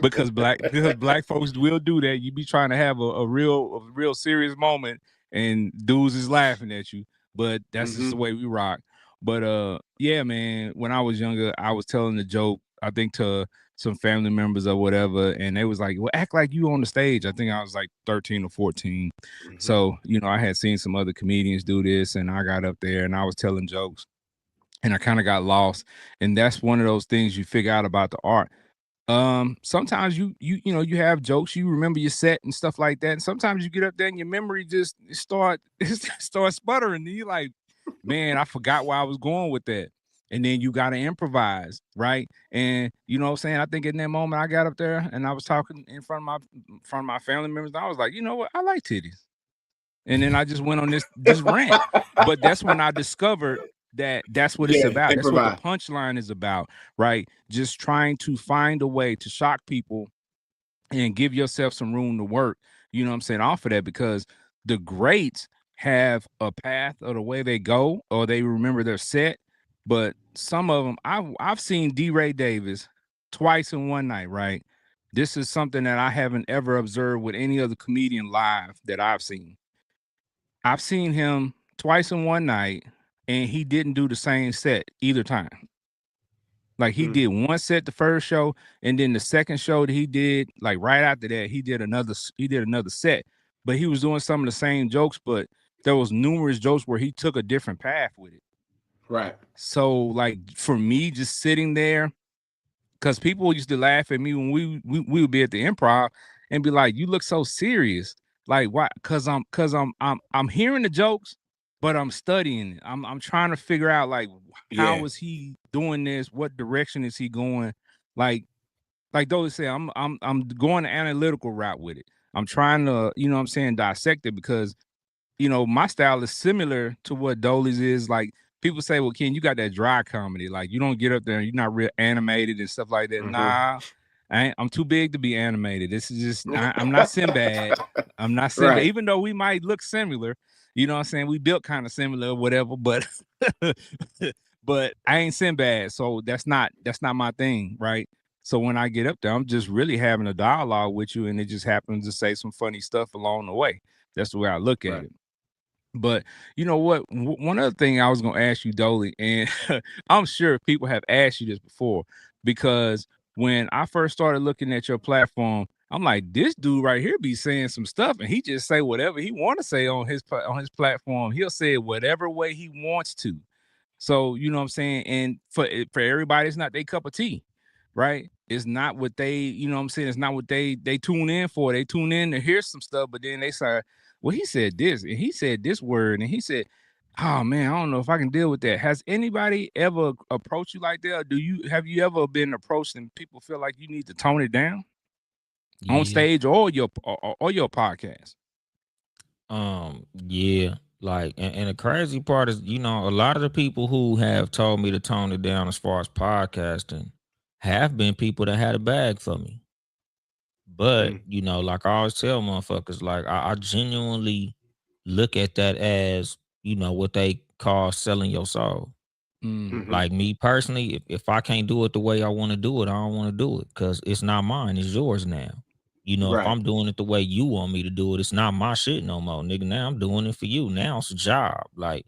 because black folks will do that. You be trying to have a real serious moment, and dudes is laughing at you. But that's just the way we rock. But yeah, man. When I was younger, I was telling the joke. I think to some family members or whatever, and they was like, "Well, act like you on the stage." I think I was like 13 or 14. So I had seen some other comedians do this, and I got up there and I was telling jokes, and I kind of got lost. And that's one of those things you figure out about the art. Sometimes you have jokes, you remember your set and stuff like that. And sometimes you get up there and your memory just start sputtering. And you're like, man, I forgot where I was going with that. and then you got to improvise, right? And you know what I'm saying? I think in that moment I got up there and I was talking in front of my family members. I was like, you know what? I like titties. And then I just went on this rant. But that's when I discovered that that's what it's about. That's what the improvise. punchline is about, right? Just trying to find a way to shock people and give yourself some room to work, you know what I'm saying, off of that, because the greats have a path of the way they go or they remember their set. But some of them, I've seen D. Ray Davis twice in one night, right? This is something that I haven't ever observed with any other comedian live that I've seen. I've seen him twice in one night, and he didn't do the same set either time. Like he did one set the first show, and then the second show that he did, like right after that, he did another set. But he was doing some of the same jokes, but there was numerous jokes where he took a different path with it. Right. So like for me, just sitting there, because people used to laugh at me when we would be at the improv and be like, "You look so serious." Like why? Because I'm hearing the jokes, but I'm studying it. I'm trying to figure out like how is he doing this? What direction is he going? Like those say, I'm going the analytical route with it. I'm trying to, you know what I'm saying, dissect it because my style is similar to what Dolly's is. Like people say, well, Ken, you got that dry comedy. Like you don't get up there and you're not real animated and stuff like that. Nah, I'm too big to be animated. This is just, I'm not Sinbad. I'm not Sinbad, Right. even though we might look similar. You know what I'm saying? We built kind of similar or whatever, but but I ain't Sinbad. So that's not my thing, right? So when I get up there, I'm just really having a dialogue with you, and it just happens to say some funny stuff along the way. That's the way I look at it. But you know what? One other thing I was going to ask you, Dolly, and I'm sure people have asked you this before, because when I first started looking at your platform, I'm like, this dude right here be saying some stuff, and he just say whatever he want to say on his platform. He'll say it whatever way he wants to. So you know what I'm saying. And for everybody, it's not their cup of tea, right? It's not what they, you know what I'm saying. It's not what they tune in for. They tune in to hear some stuff, but then they say, well, he said this and he said this word and he said, oh man, I don't know if I can deal with that. Has anybody ever approached you like that? Or have you ever been approached and people feel like you need to tone it down on stage or your podcast? Yeah. Like, and the crazy part is, a lot of the people who have told me to tone it down as far as podcasting have been people that had a bag for me. But, like I always tell motherfuckers, like I genuinely look at that as, what they call selling your soul. Like me personally, if I can't do it the way I want to do it, I don't want to do it because it's not mine, it's yours now. If I'm doing it the way you want me to do it, it's not my shit no more, nigga. Now I'm doing it for you. Now it's a job. Like,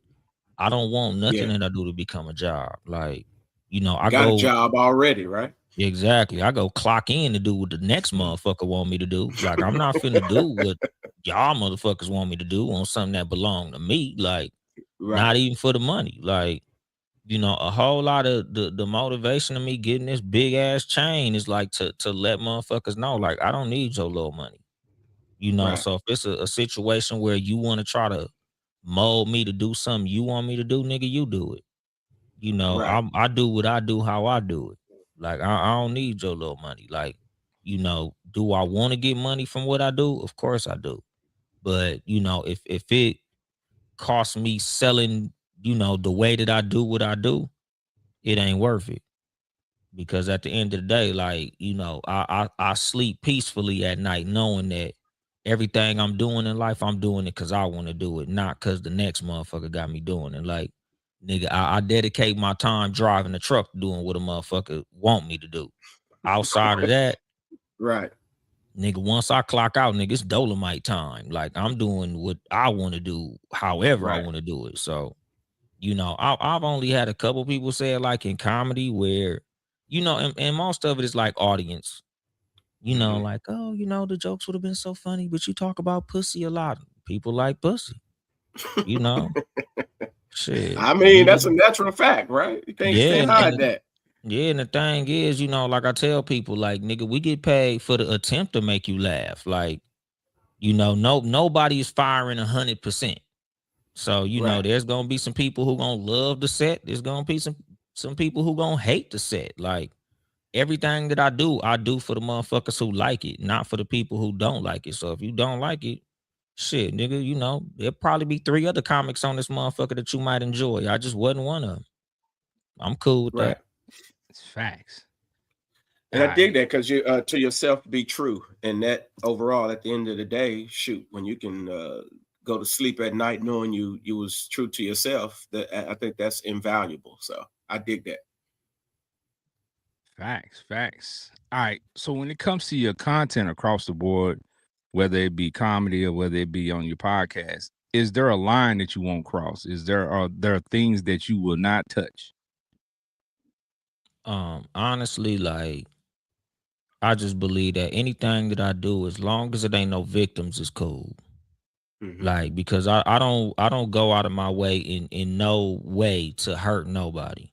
I don't want nothing that I do to become a job. Like, I got go a job already, right? exactly. I go clock in to do what the next motherfucker want me to do. Like, I'm not finna do what y'all motherfuckers want me to do on something that belong to me. Like, not even for the money. Like, a whole lot of the motivation of me getting this big ass chain is like to let motherfuckers know, like, I don't need your little money. So if it's a situation where you want to try to mold me to do something you want me to do, nigga, you do it. I do what I do, how I do it. Like, I don't need your little money. Like, do I want to get money from what I do? Of course I do. But, if it costs me selling, the way that I do what I do, it ain't worth it. Because at the end of the day, like, I sleep peacefully at night knowing that everything I'm doing in life, I'm doing it because I want to do it, not because the next motherfucker got me doing it. Like, nigga, I dedicate my time driving the truck doing what a motherfucker want me to do. Outside of that, nigga, once I clock out, nigga, it's Dolemite time. Like, I'm doing what I want to do, however I want to do it. So, I've only had a couple people say it, like in comedy where, and most of it is like audience, like, oh, the jokes would have been so funny, but you talk about pussy a lot. People like pussy, shit. I mean, that's a natural fact, right? You can't hide that. Yeah, and the thing is, like I tell people, like, nigga, we get paid for the attempt to make you laugh. Like, nobody is firing 100%. So, there's gonna be some people who gonna love the set. There's gonna be some some people who gonna hate the set. Like everything that I do for the motherfuckers who like it, not for the people who don't like it. So if you don't like it, shit, nigga, you know, there'll probably be 3 other comics on this motherfucker that you might enjoy. I just wasn't one of them. I'm cool with Right. that. It's facts. And I All dig right. that because you to yourself be true, and that overall at the end of the day, shoot, when you can go to sleep at night knowing you was true to yourself, that I think that's invaluable. So I dig that. Facts, facts. All right. So when it comes to your content across the board, whether it be comedy or whether it be on your podcast, is there a line that you won't cross? Are there things that you will not touch? Honestly, like I just believe that anything that I do, as long as it ain't no victims, is cool. Mm-hmm. Like because I don't go out of my way in no way to hurt nobody.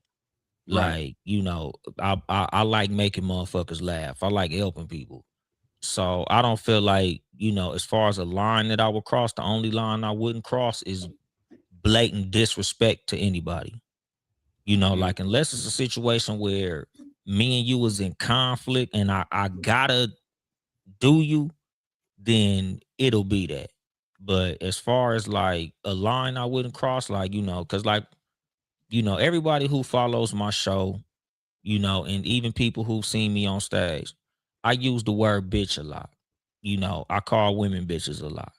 Right. Like, you know, I like making motherfuckers laugh. I like helping people. So I don't feel like, you know, as far as a line that I would cross, the only line I wouldn't cross is blatant disrespect to anybody. You know, Mm-hmm. like unless it's a situation where me and you was in conflict and I gotta do you, then it'll be that. But as far as like a line I wouldn't cross, like, you know, because like, you know, everybody who follows my show, you know, and even people who've seen me on stage, I use the word bitch a lot. You know, I call women bitches a lot,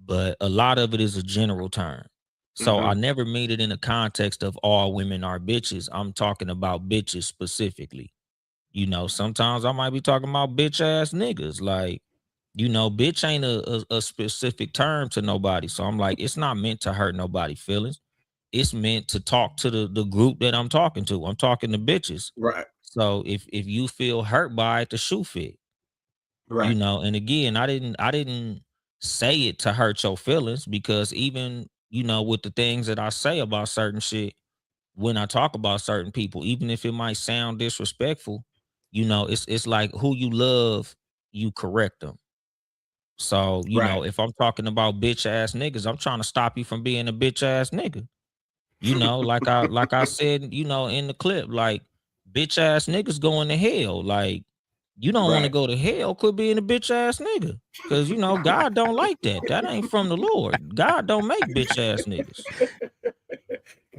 but a lot of it is a general term. So I Mm-hmm. never mean it in the context of all women are bitches. I'm talking about bitches specifically. You know, sometimes I might be talking about bitch ass niggas. Like, you know, bitch ain't a specific term to nobody. So I'm like, it's not meant to hurt nobody's feelings. It's meant to talk to the group that I'm talking to. I'm talking to bitches. Right. So if you feel hurt by it, the shoe fit. You Right. know, and again, I didn't say it to hurt your feelings because even, you know, with the things that I say about certain shit, when I talk about certain people, even if it might sound disrespectful, you know, it's like who you love, you correct them. So, you Right. know, if I'm talking about bitch ass niggas, I'm trying to stop you from being a bitch ass nigga. You know, like I said, you know, in the clip, like bitch ass niggas going to hell. Like you don't want to Right. go to hell, quit being a bitch ass nigga. Cause you know, God don't like that. That ain't from the Lord. God don't make bitch ass niggas.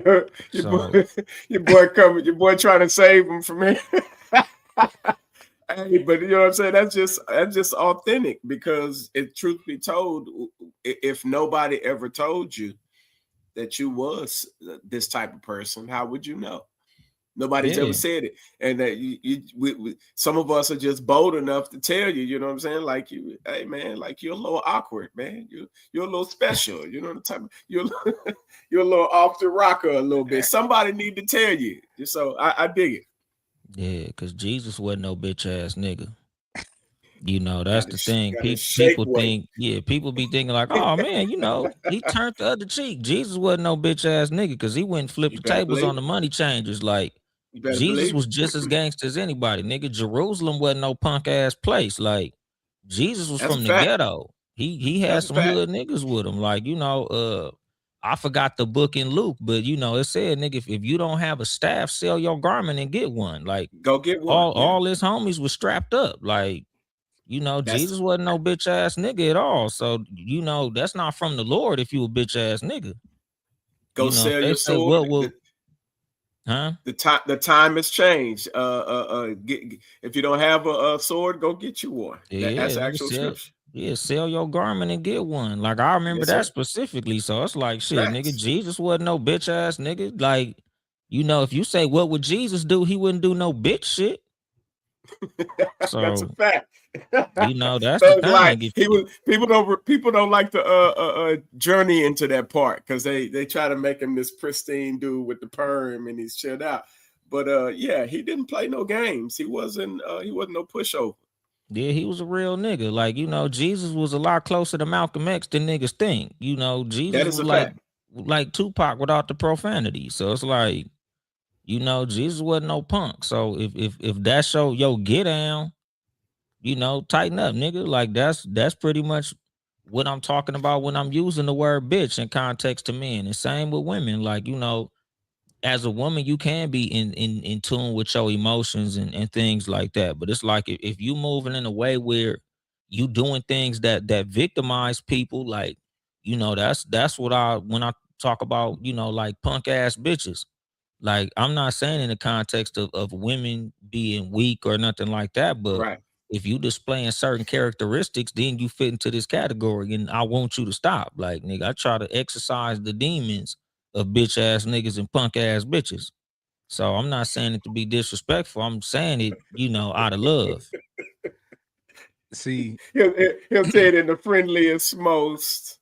your So boy, your boy coming, your boy trying to save him from me. Hey, but you know what I'm saying? That's just authentic because it truth be told, if nobody ever told you that you was this type of person, how would you know? Nobody's ever yeah. said it, and that some of us are just bold enough to tell you. You know what I'm saying? Like you, hey man, like you're a little awkward, man. You're a little special. You know the type. You're you're a little off the rocker a little bit. Somebody need to tell you. So I dig it. Yeah, cause Jesus wasn't no bitch ass nigga. You know, that's Got the to thing. got to shake People weight. think, yeah, people be thinking like, oh man, you know, he turned the other cheek. Jesus wasn't no bitch ass nigga because he went and flipped You the better tables on believe the it. money changers. Like You better Jesus believe was it. just as gangster as anybody, nigga. Jerusalem wasn't no punk ass place. Like Jesus was That's a from the fact. ghetto. He had That's a some fact. hood niggas with him. Like, you know, I forgot the book in Luke, but you know, it said, nigga, if you don't have a staff, sell your garment and get one. Like Go get one. all Yeah. all his homies was strapped up. Like, you know, That's Jesus wasn't no bitch ass nigga at all. So, you know, that's not from the Lord if you a bitch ass nigga. go You know, if sell they your say, sword. what will, huh? The time has changed. If you don't have a sword, go get you one. Yeah, That's nigga, actual sell, scripture. yeah, sell your garment and get one. Like, I remember Yes, that sir. specifically. So it's like, shit, nigga, Facts. Jesus wasn't no bitch ass nigga. Like, you know, if you say, what would Jesus do? He wouldn't do no bitch shit. That's a So, fact. you know, that's the Thug life. thing. If, He was people don't like to journey into that part because they try to make him this pristine dude with the perm and he's chilled out. But yeah, he didn't play no games. He wasn't no pushover. yeah, he was a real nigga. Like, you know, Jesus was a lot closer to Malcolm X than niggas think. You know, That Jesus is was a fact. like Tupac without the profanity. So it's like, you know, Jesus wasn't no punk. So if that's your get down, you know, tighten up, nigga. Like that's pretty much what I'm talking about when I'm using the word bitch in context to men. And same with women. Like, you know, as a woman, you can be in tune with your emotions and things like that. But it's like if you moving in a way where you doing things that victimize people, like, that's what when I talk about, like punk ass bitches. Like, I'm not saying in the context of women being weak or nothing like that, but Right. if you displaying certain characteristics, then you fit into this category, and I want you to stop. Like, nigga, I try to exercise the demons of bitch ass niggas and punk ass bitches. So I'm not saying it to be disrespectful. I'm saying it, out of love. See, He'll say it in the friendliest, most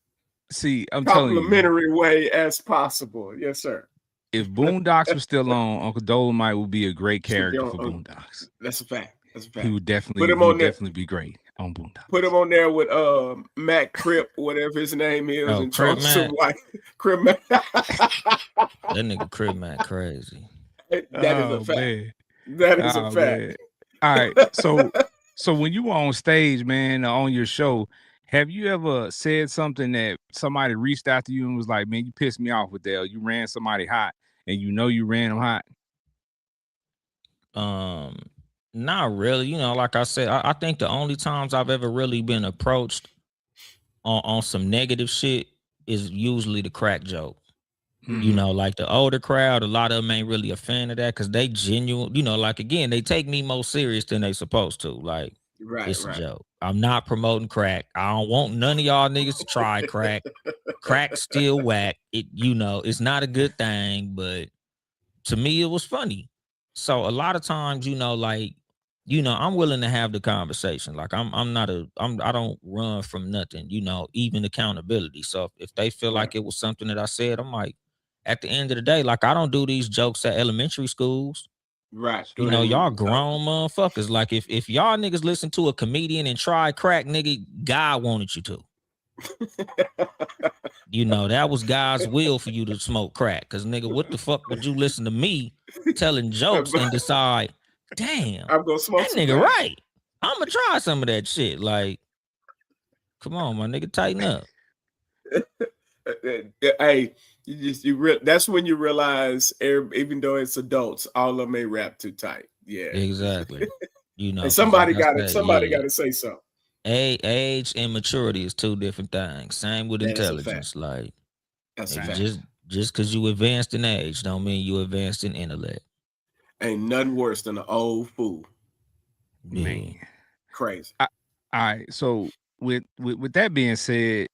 see, I'm telling you, complimentary way as possible. Yes, sir. if Boondocks was still on, Uncle Dolemite would be a great Should be character for on. Boondocks. That's a fact. That's a He fact. would Put definitely, him he on would there. definitely be great on Boondocks. Put him on there with Matt Crip, whatever his name is, Oh, and Crip Charleston Matt. White. Crip Matt. That nigga Crip Matt crazy. That is a Oh fact. man. That is a Oh fact. man. All right. So when you were on stage, man, on your show, have you ever said something that somebody reached out to you and was like, "Man, you pissed me off with that," or you ran somebody hot and you ran them hot? Not really. Like I said, I think the only times I've ever really been approached on some negative shit is usually the crack joke. Mhm. Like the older crowd, a lot of them ain't really a fan of that because they genuine, like, again, they take me more serious than they supposed to. Like, Right, it's a right. joke. I'm not promoting crack. I don't want none of y'all niggas to try crack. Crack still whack. It's not a good thing, but to me it was funny. So a lot of times, like, I'm willing to have the conversation. Like, I don't run from nothing, even accountability. So if they feel Right, like it was something that I said, I'm like, at the end of the day, like, I don't do these jokes at elementary schools. right. Do it True. Y'all in grown motherfuckers. Like, if y'all niggas listen to a comedian and try crack, nigga, God wanted you to. That was God's will for you to smoke crack. Cause, nigga, what the fuck would you listen to me telling jokes and decide, damn, I'm gonna smoke that some nigga crack. right. I'ma try some of that shit. Like, come on, my nigga, tighten up. Hey, that's when you realize, even though it's adults, all of them ain't wrapped too tight. Yeah, Exactly. and Cause like somebody I got it. said, Somebody yeah. got to say something. Age and maturity is two different things. Same with That is a fact. intelligence. Like, That's a nigga, fact. just cause you advanced in age don't mean you advanced in intellect. Ain't nothing worse than an old fool. Yeah. Man. Crazy. All right. So with that being said,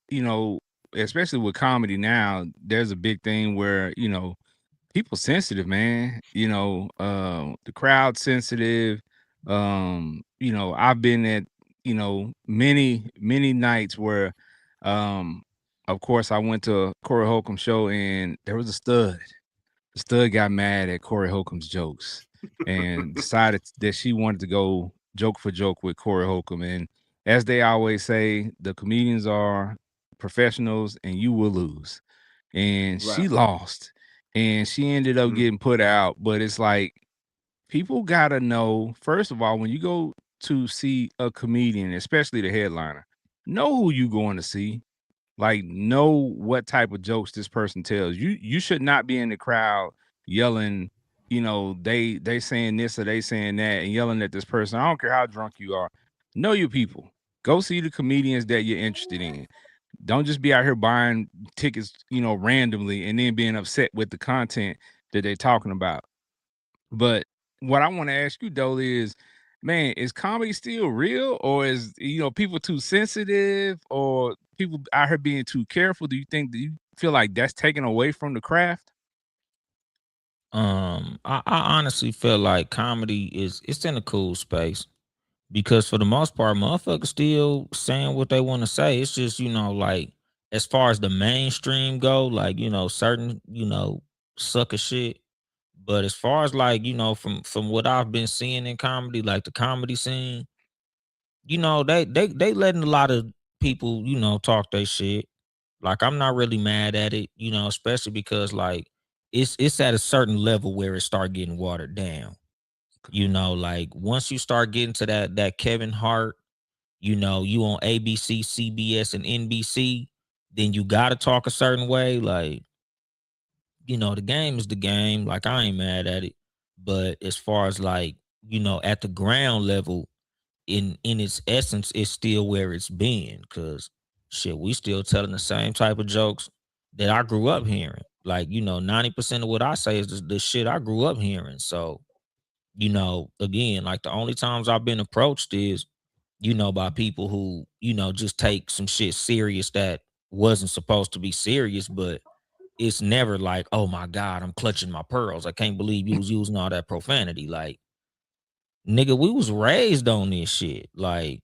especially with comedy now, there's a big thing where, people sensitive, man. The crowd sensitive. I've been at, many, many nights where of course I went to a Corey Holcomb show and there was a stud. The stud got mad at Corey Holcomb's jokes and decided that she wanted to go joke for joke with Corey Holcomb. And as they always say, the comedians are professionals and you will lose. And Right. she lost and she ended up getting put out. But it's like, people got to know, first of all, when you go to see a comedian, especially the headliner, know who you going to see. Like, know what type of jokes this person tells. You should not be in the crowd yelling, they saying this or they saying that and yelling at this person. I don't care how drunk you are. Know your people. Go see the comedians that you're interested in. Don't just be out here buying tickets, randomly and then being upset with the content that they're talking about. But what I want to ask you, though, is, man, is comedy still real, or is people too sensitive, or people out here being too careful? Do you feel like that's taken away from the craft? I honestly feel like comedy it's in a cool space because for the most part, motherfuckers still saying what they want to say. It's just, like, as far as the mainstream go, like, certain, sucker shit. But as far as, like, from what I've been seeing in comedy, like the comedy scene, they letting a lot of people, talk their shit. Like, I'm not really mad at it, especially because, like, it's at a certain level where it start getting watered down. Like, once you start getting to that Kevin Hart, you on ABC, CBS, and NBC, then you gotta talk a certain way. Like, the game is the game. Like, I ain't mad at it. But as far as like, at the ground level, in its essence, it's still where it's been. Cause shit, we still telling the same type of jokes that I grew up hearing. Like, 90% of what I say is the shit I grew up hearing. So, again, like the only times I've been approached is, by people who, just take some shit serious that wasn't supposed to be serious, but it's never like, oh my God, I'm clutching my pearls. I can't believe you was using all that profanity. Like, nigga, we was raised on this shit. Like,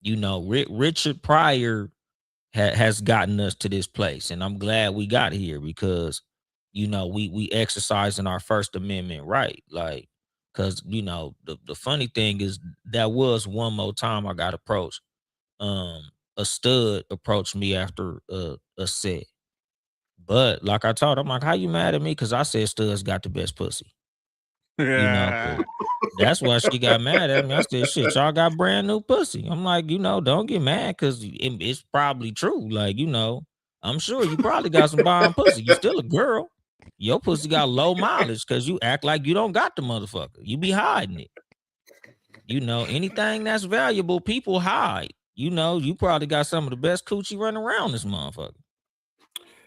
Richard Pryor has gotten us to this place, and I'm glad we got here because, we exercising our First Amendment right. Like, because the funny thing is that was one more time I got approached. A stud approached me after a set, but like I told him, I'm like, how you mad at me? Because I said studs got the best pussy. But that's why she got mad at me. I said, shit, y'all got brand new pussy. I'm like, don't get mad because it's probably true. Like, I'm sure you probably got some bomb pussy. You still a girl. Your pussy got low mileage because you act like you don't got the motherfucker. You be hiding it. Anything that's valuable, people hide. You probably got some of the best coochie running around this motherfucker.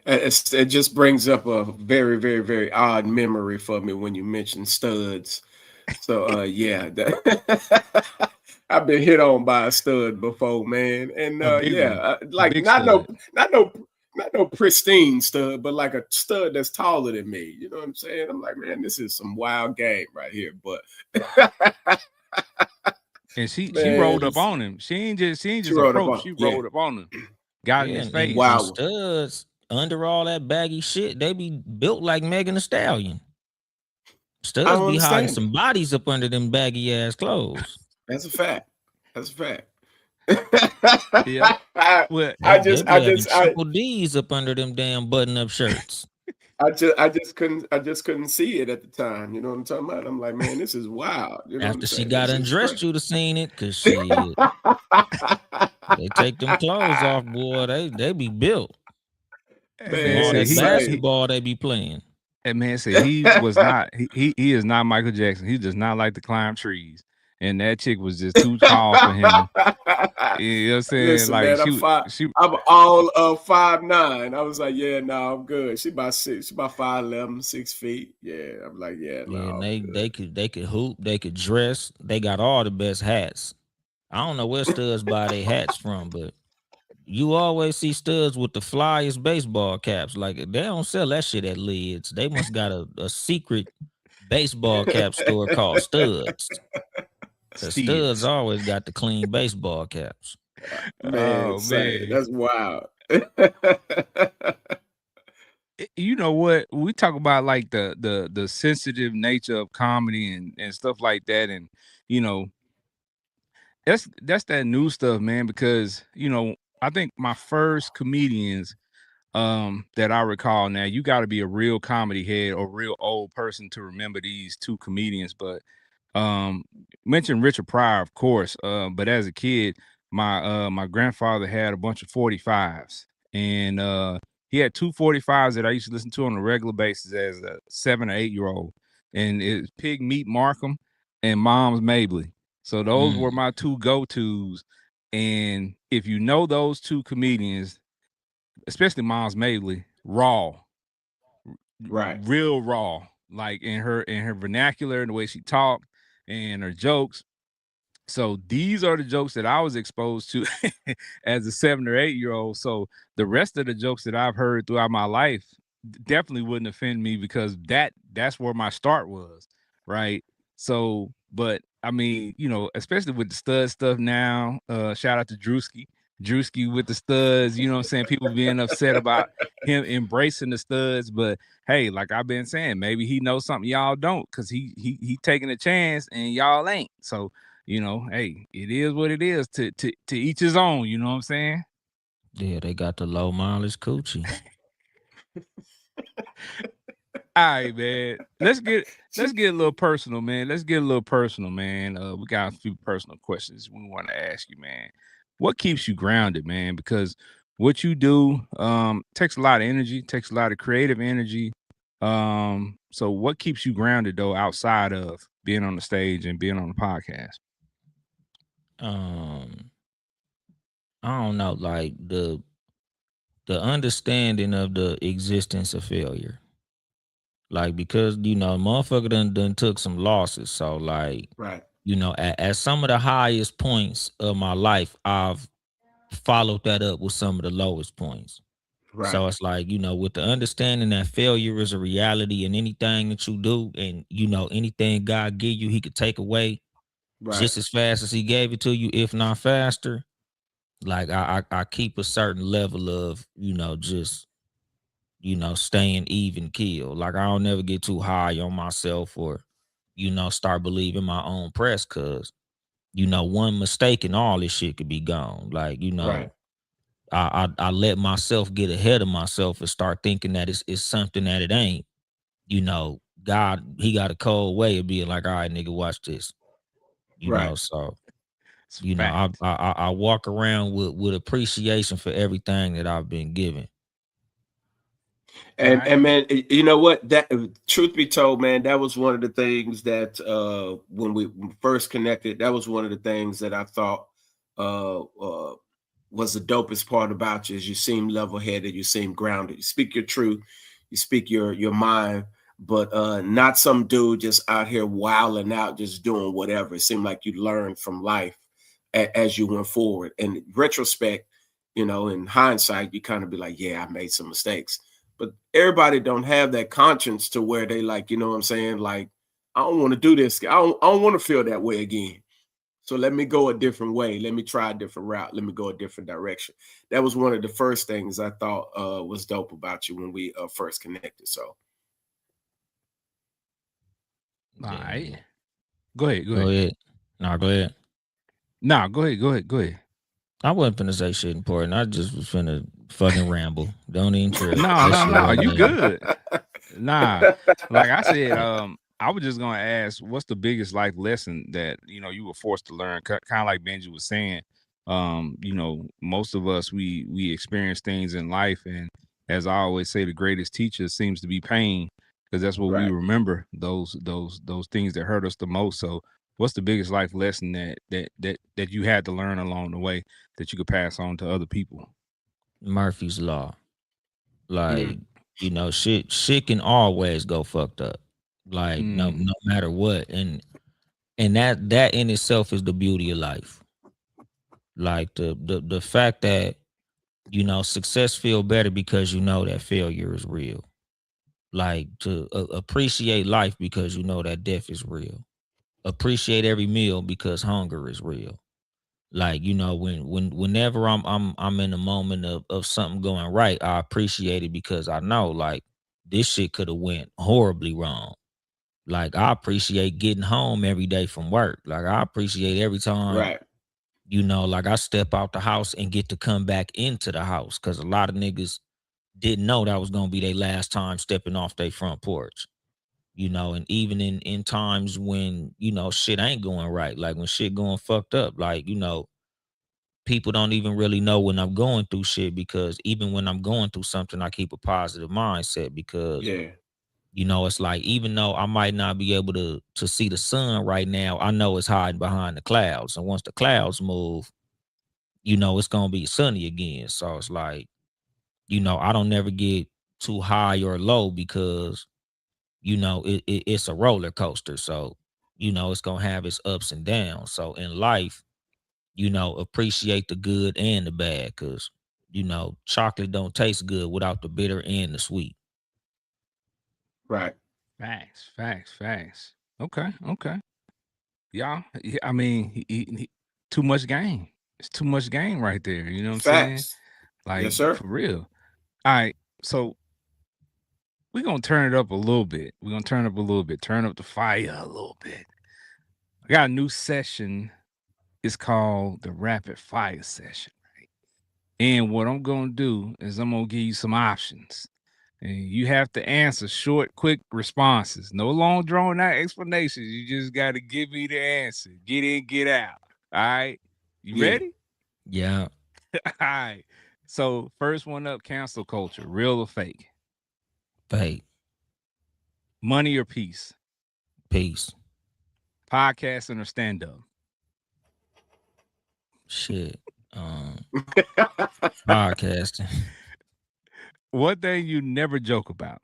It just brings up a very, very, very odd memory for me when you mention studs. So yeah, I've been hit on by a stud before, man, and A big one. like Big not stud. no pristine stud, but like a stud that's taller than me. You know what I'm saying? I'm like, man, this is some wild game right here. But And she man, rolled up on him. She ain't just wrote up approached. on, She yeah, rolled up on him. Got in Yeah, his and face. wow. studs under all that baggy shit, they be built like Megan Thee Stallion. I Studs don't be hiding understand. some bodies up under them baggy ass clothes. That's a fact. That's a fact. Yeah. Well, They be having triple D's up under them damn button up shirts. I just couldn't see it at the time. You know what I'm talking about? I'm like, man, this is wild. You know what I'm After she saying? got This is undressed, crazy. you'd have seen it, cause shit, they take them clothes off, boy. They be built that from man Man, all said that insane. basketball they be playing. that man said he was not he is not Michael Jackson. He does not like to climb trees. And that chick was just too tall for him. You know what I'm saying? Listen, Like man, she I'm all of 5'9". I was like, yeah, no, I'm good. She about 5'11", 6 feet. Yeah, I'm like, yeah, no, Yeah, and I'm they good. could hoop, they could dress, they got all the best hats. I don't know where studs buy their hats from, but you always see studs with the flyest baseball caps. Like, they don't sell that shit at Lids. They must got a secret baseball cap store called Studs. Cause Studs steeds. always got the clean baseball caps. Man, Oh insane. man. That's wild. You know what? We talk about like the sensitive nature of comedy and stuff like that. And you know, that's that new stuff, man, because I think my first comedians that I recall now, you got to be a real comedy head or real old person to remember these two comedians. But um mentioned Richard Pryor, of course. But as a kid, my grandfather had a bunch of 45s, and he had two 45s that I used to listen to on a regular basis as a 7 or 8 year old, and it's Pig Meat Markham and Mom's Mabley. So those were my two go-tos. And if you know those two comedians, especially Mom's Mabley, raw, Right. real raw, like in her vernacular and the way she talked and her jokes. So these are the jokes that I was exposed to as a 7 or 8 year old. So the rest of the jokes that I've heard throughout my life definitely wouldn't offend me because that's where my start was, right? So, but I mean, especially with the stud stuff now, shout out to Drewski with the studs, you know what I'm saying? People being upset about him embracing the studs, but hey, like I've been saying, maybe he knows something y'all don't because he taking a chance and y'all ain't. So hey, it is what it is. To each his own. You know what I'm saying? Yeah, they got the low mileage coochie. All right, man. Let's get a little personal, man. Let's get a little personal, man. We got a few personal questions we want to ask you, man. What keeps you grounded, man? Because what you do takes a lot of energy, takes a lot of creative energy. So what keeps you grounded though outside of being on the stage and being on the podcast? I don't know, like the understanding of the existence of failure. Like because motherfucker done took some losses. So like, Right. at some of the highest points of my life, I've followed that up with some of the lowest points. Right. So it's like, with the understanding that failure is a reality in anything that you do, and anything God give you, he could take away Right. just as fast as he gave it to you, if not faster. Like I keep a certain level of, just staying even keel. Like I don't never get too high on myself or, start believing my own press, cause one mistake and all this shit could be gone. Like, Right. I let myself get ahead of myself and start thinking that it's something that it ain't. God, he got a cold way of being like, all right, nigga, watch this. Right. So It's I, fact. I walk around with appreciation for everything that I've been given. All right. And man, you know what? That truth be told, man, that was one of the things that when we first connected, that was one of the things that I thought uh, uh, was the dopest part about you. Is you seem level headed, you seem grounded, you speak your truth, you speak your mind, but not some dude just out here wilding out, just doing whatever. It seemed like you learned from life as you went forward. And in retrospect, in hindsight, you kind of be like, yeah, I made some mistakes, but everybody don't have that conscience to where they like, you know what I'm saying? Like, I don't want to do this. I don't want to feel that way again. So let me go a different way. Let me try a different route. Let me go a different direction. That was one of the first things I thought was dope about you when we first connected. So All Yeah, right. man. Go ahead. Go Go ahead. ahead. No, go ahead. Nah, go ahead. Go ahead. Go ahead. I wasn't finna say shit important. I just was finna fucking ramble. Don't even trip. No, That no, shit no. wasn't You nothing. good. Nah. Like I said, I was just gonna ask, what's the biggest life lesson that you were forced to learn? Kind of like Benji was saying. Most of us we experience things in life, and as I always say, the greatest teacher seems to be pain, because that's what we right. remember. Those things that hurt us the most. So, what's the biggest life lesson that you had to learn along the way that you could pass on to other people? Murphy's Law. Like, Mm, shit can always go fucked up. Like, Mm, no matter what. And that in itself is the beauty of life. Like the fact that, success feel better because that failure is real. Like to appreciate life because that death is real. Appreciate every meal because hunger is real. Like, whenever I'm in a moment of something going right, I appreciate it because I know like this shit could have went horribly wrong. Like I appreciate getting home every day from work. Like I appreciate every time, right. like I step out the house and get to come back into the house. Cause a lot of niggas didn't know that was gonna be their last time stepping off their front porch. And even in times when, shit ain't going right, like when shit going fucked up, like, people don't even really know when I'm going through shit, because even when I'm going through something, I keep a positive mindset because, Yeah. it's like even though I might not be able to see the sun right now, I know it's hiding behind the clouds. And once the clouds move, it's gonna be sunny again. So it's like, I don't never get too high or low because, it's a roller coaster. So, it's gonna have its ups and downs. So in life, appreciate the good and the bad, because chocolate don't taste good without the bitter and the sweet. Right. facts, facts, facts. Okay, okay. Y'all, I mean, too much game. It's too much game right there. You know what I'm saying? Facts. Like Yes, sir. for real. All right, so we're gonna turn it up a little bit. We're gonna turn up a little bit. Turn up the fire a little bit. I got a new session. It's called the rapid fire session. And what I'm gonna do is I'm gonna give you some options. And you have to answer short, quick responses. No long drawn out explanations. You just gotta give me the answer. Get in, get out. All right. You Yeah. ready? Yeah, All right. So first one up, cancel culture. Real or fake? fake. Money or peace? Peace. Podcasting or stand up? Shit. Podcasting. What thing you never joke about?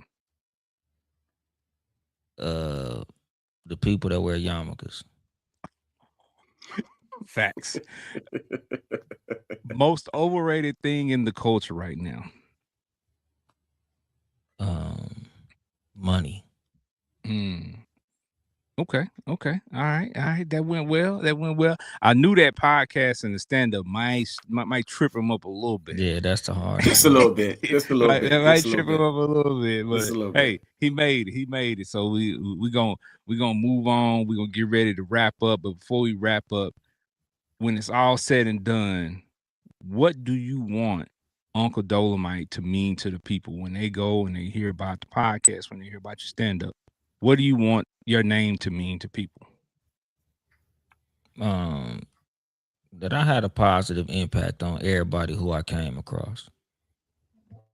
The people that wear yarmulkes. Facts. Most overrated thing in the culture right now? Money. Okay. All right. That went well. I knew that podcast and the stand up might trip him up a little bit. Yeah, that's the hard. Just a little bit. Just a little bit. It might trip him up a little bit, Just but a little hey, bit. he made it. So we gonna move on. We're gonna get ready to wrap up. But before we wrap up, when it's all said and done, what do you want Uncle Dolemite to mean to the people when they go and they hear about the podcast, when they hear about your stand up? What do you want your name to mean to people? That I had a positive impact on everybody who I came across.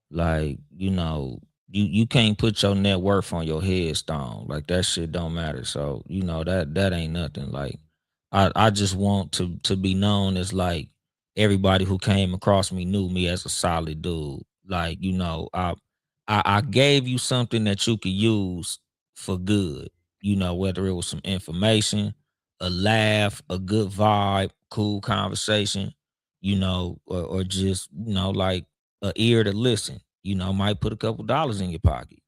Like, you can't put your net worth on your headstone. Like, that shit don't matter. So, that ain't nothing. Like, I just want to be known as, like, everybody who came across me knew me as a solid dude. Like, I gave you something that you could use for good. Whether it was some information, a laugh, a good vibe, cool conversation, or just, like, a ear to listen. Might put a couple dollars in your pocket.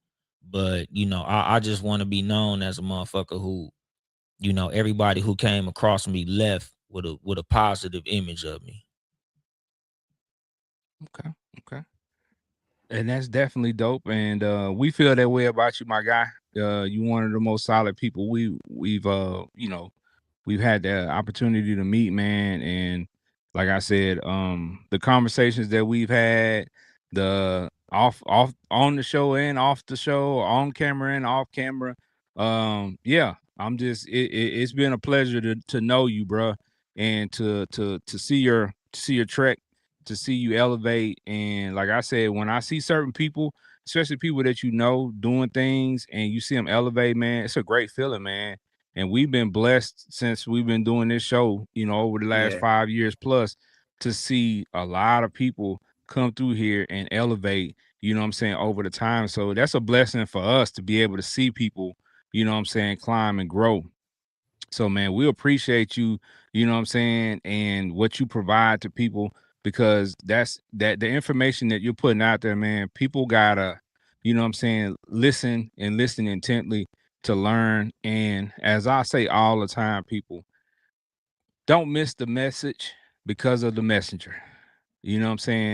But, I just want to be known as a motherfucker who, everybody who came across me left with a positive image of me. Okay. And that's definitely dope. And we feel that way about you, my guy. You one of the most solid people we've we've had the opportunity to meet, man. And like I said, the conversations that we've had, the off on the show and off the show, on camera and off camera. Yeah, it's been a pleasure to know you, bro, and to see your trek, to see you elevate. And like I said, when I see certain people, especially people that doing things and you see them elevate, man, it's a great feeling, man. And we've been blessed since we've been doing this show, over the last Yeah. 5 years plus, to see a lot of people come through here and elevate, over the time. So that's a blessing for us to be able to see people, climb and grow. So, man, we appreciate you, and what you provide to people, because that's the information that you're putting out there, man. People gotta, listen and listen intently to learn. And as I say all the time, people, don't miss the message because of the messenger.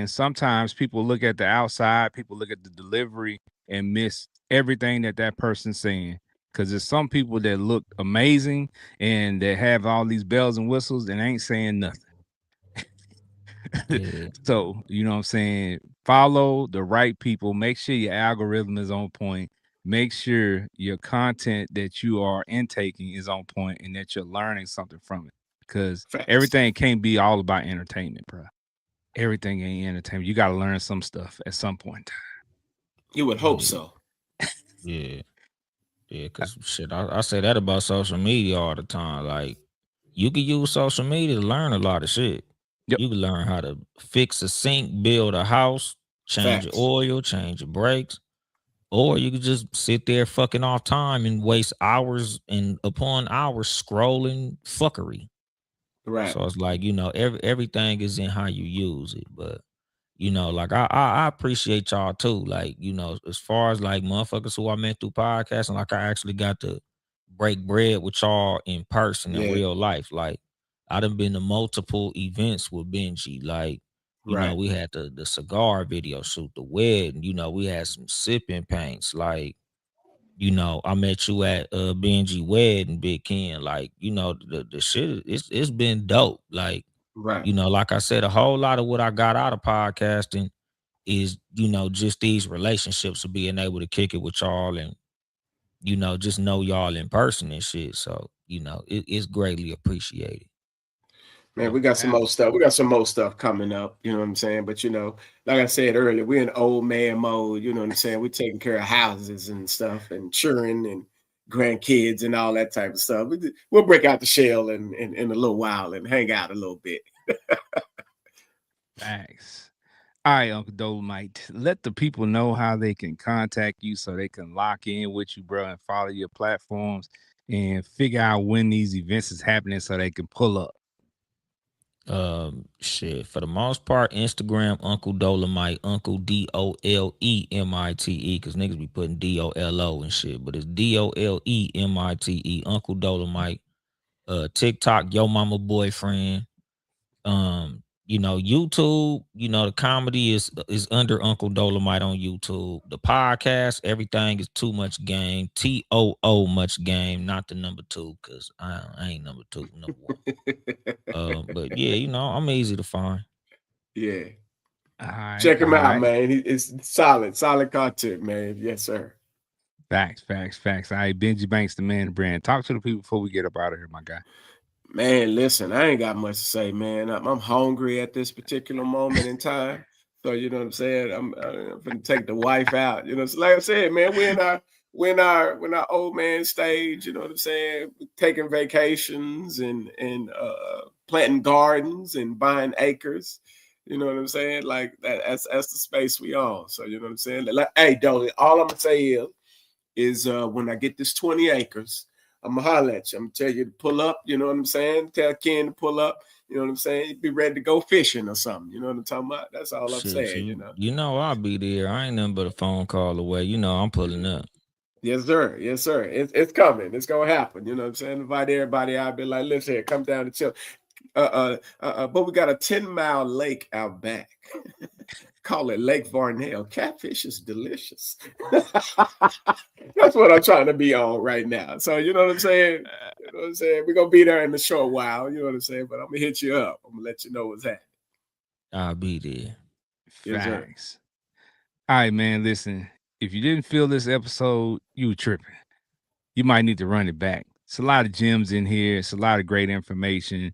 Sometimes people look at the outside, people look at the delivery and miss everything that person's saying. Because there's some people that look amazing and that have all these bells and whistles and ain't saying nothing. Yeah. So, follow the right people. Make sure your algorithm is on point. Make sure your content that you are intaking is on point and that you're learning something from it. Because Facts. everything can't be all about entertainment, bro. Everything ain't entertainment. You got to learn some stuff at some point in time. You would hope so. Yeah. Yeah, because shit, I say that about social media all the time. Like, you can use social media to learn a lot of shit. Yep. You can learn how to fix a sink, build a house, change your Facts. oil, change your brakes. Or you could just sit there fucking off time and waste hours and upon hours scrolling fuckery. Right. So it's like, everything is in how you use it. But, like, I appreciate y'all too. Like, as far as like motherfuckers who I met through podcasting, like, I actually got to break bread with y'all in person in Yeah. real life. Like, I done been to multiple events with Benji. Like, Right. we had the cigar video shoot, the wedding, we had some sipping paints. Like, I met you at Benji wedding, Big Ken. Like, the shit, it's been dope. Like, Right. like I said, a whole lot of what I got out of podcasting is, just these relationships of being able to kick it with y'all and, just know y'all in person and shit. So, it's greatly appreciated. Man, No we got some doubt. more stuff. We got some more stuff coming up. You know what I'm saying? But like I said earlier, we're in old man mode. You know what I'm saying? We're taking care of houses and stuff, and children and grandkids and all that type of stuff. We'll break out the shell in a little while and hang out a little bit. Thanks. All right, Uncle Dolemite. Let the people know how they can contact you so they can lock in with you, bro, and follow your platforms and figure out when these events is happening so they can pull up. Shit. For the most part, Instagram Uncle Dolemite, Uncle Dolemite, because niggas be putting DOLO and shit, but it's DOLEMITE, Uncle Dolemite. TikTok, Yo Mama Boyfriend. YouTube, the comedy is under Uncle Dolemite on YouTube. The podcast, everything is Too Much Game, TOO Much Game, not the number 2, because I ain't number 2, number 1. But yeah, I'm easy to find. Yeah. All right. Check him All out, right. man. It's solid content, man. Yes, sir. Facts. All right, Benji Banks, the man, the brand. Talk to the people before we get up out of here, my guy. Man, listen, I ain't got much to say, man. I'm hungry at this particular moment in time. So you know what I'm saying? I'm gonna take the wife out. So like I said, man, we're in our old man stage. You know what I'm saying? Taking vacations and planting gardens and buying acres. You know what I'm saying? Like that's the space we on. So you know what I'm saying? Like, hey, Dolly, all I'm gonna say is when I get this 20 acres. I'm gonna holler at you. I'm gonna tell you to pull up. You know what I'm saying? Tell Ken to pull up. You know what I'm saying? Be ready to go fishing or something. You know what I'm talking about? That's all I'm Shit, saying. I'll be there. I ain't nothing but a phone call away. I'm pulling up. Yes, sir. Yes, sir. It's coming. It's gonna happen. You know what I'm saying? Invite everybody out. Be like, listen here, come down and chill. But we got a 10-mile lake out back. Call it Lake Varnell. Catfish is delicious. That's what I'm trying to be on right now. So you know what I'm saying? You know what I'm saying? We're gonna be there in a short while, you know what I'm saying? But I'm gonna hit you up. I'm gonna let you know what's happening. I'll be there. Yes, sir. Facts. All right, man. Listen, if you didn't feel this episode, you were tripping. You might need to run it back. It's a lot of gems in here. It's a lot of great information.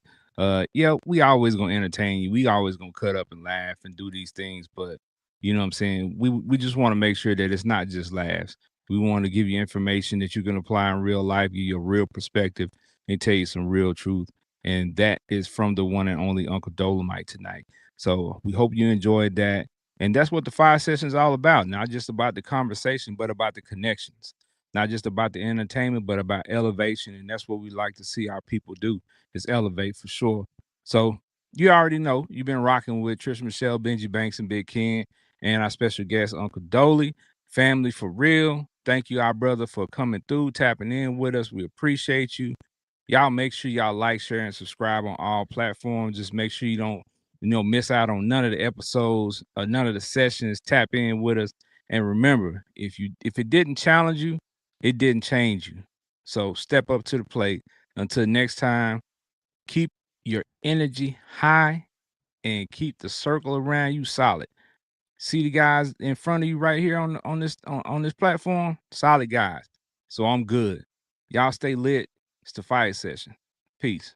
Yeah, we always gonna entertain you. We always gonna cut up and laugh and do these things, but you know what I'm saying? We just want to make sure that it's not just laughs. We want to give you information that you can apply in real life, give you a real perspective, and tell you some real truth. And that is from the one and only Uncle Dolemite tonight. So we hope you enjoyed that. And that's what the 5 sessions is all about. Not just about the conversation, but about the connections. Not just about the entertainment, but about elevation. And that's what we like to see our people do, is elevate for sure. So you already know you've been rocking with Trish Michelle, Benji Banks, and Big Ken, and our special guest, Uncle Dolly. Family for real. Thank you, our brother, for coming through, tapping in with us. We appreciate you. Y'all make sure y'all like, share, and subscribe on all platforms. Just make sure you don't, miss out on none of the episodes or none of the sessions. Tap in with us. And remember, if it didn't challenge you, it didn't change you. So step up to the plate. Until next time, keep your energy high and keep the circle around you solid. See the guys in front of you right here on this platform? Solid guys. So I'm good. Y'all stay lit. It's the fire session. Peace.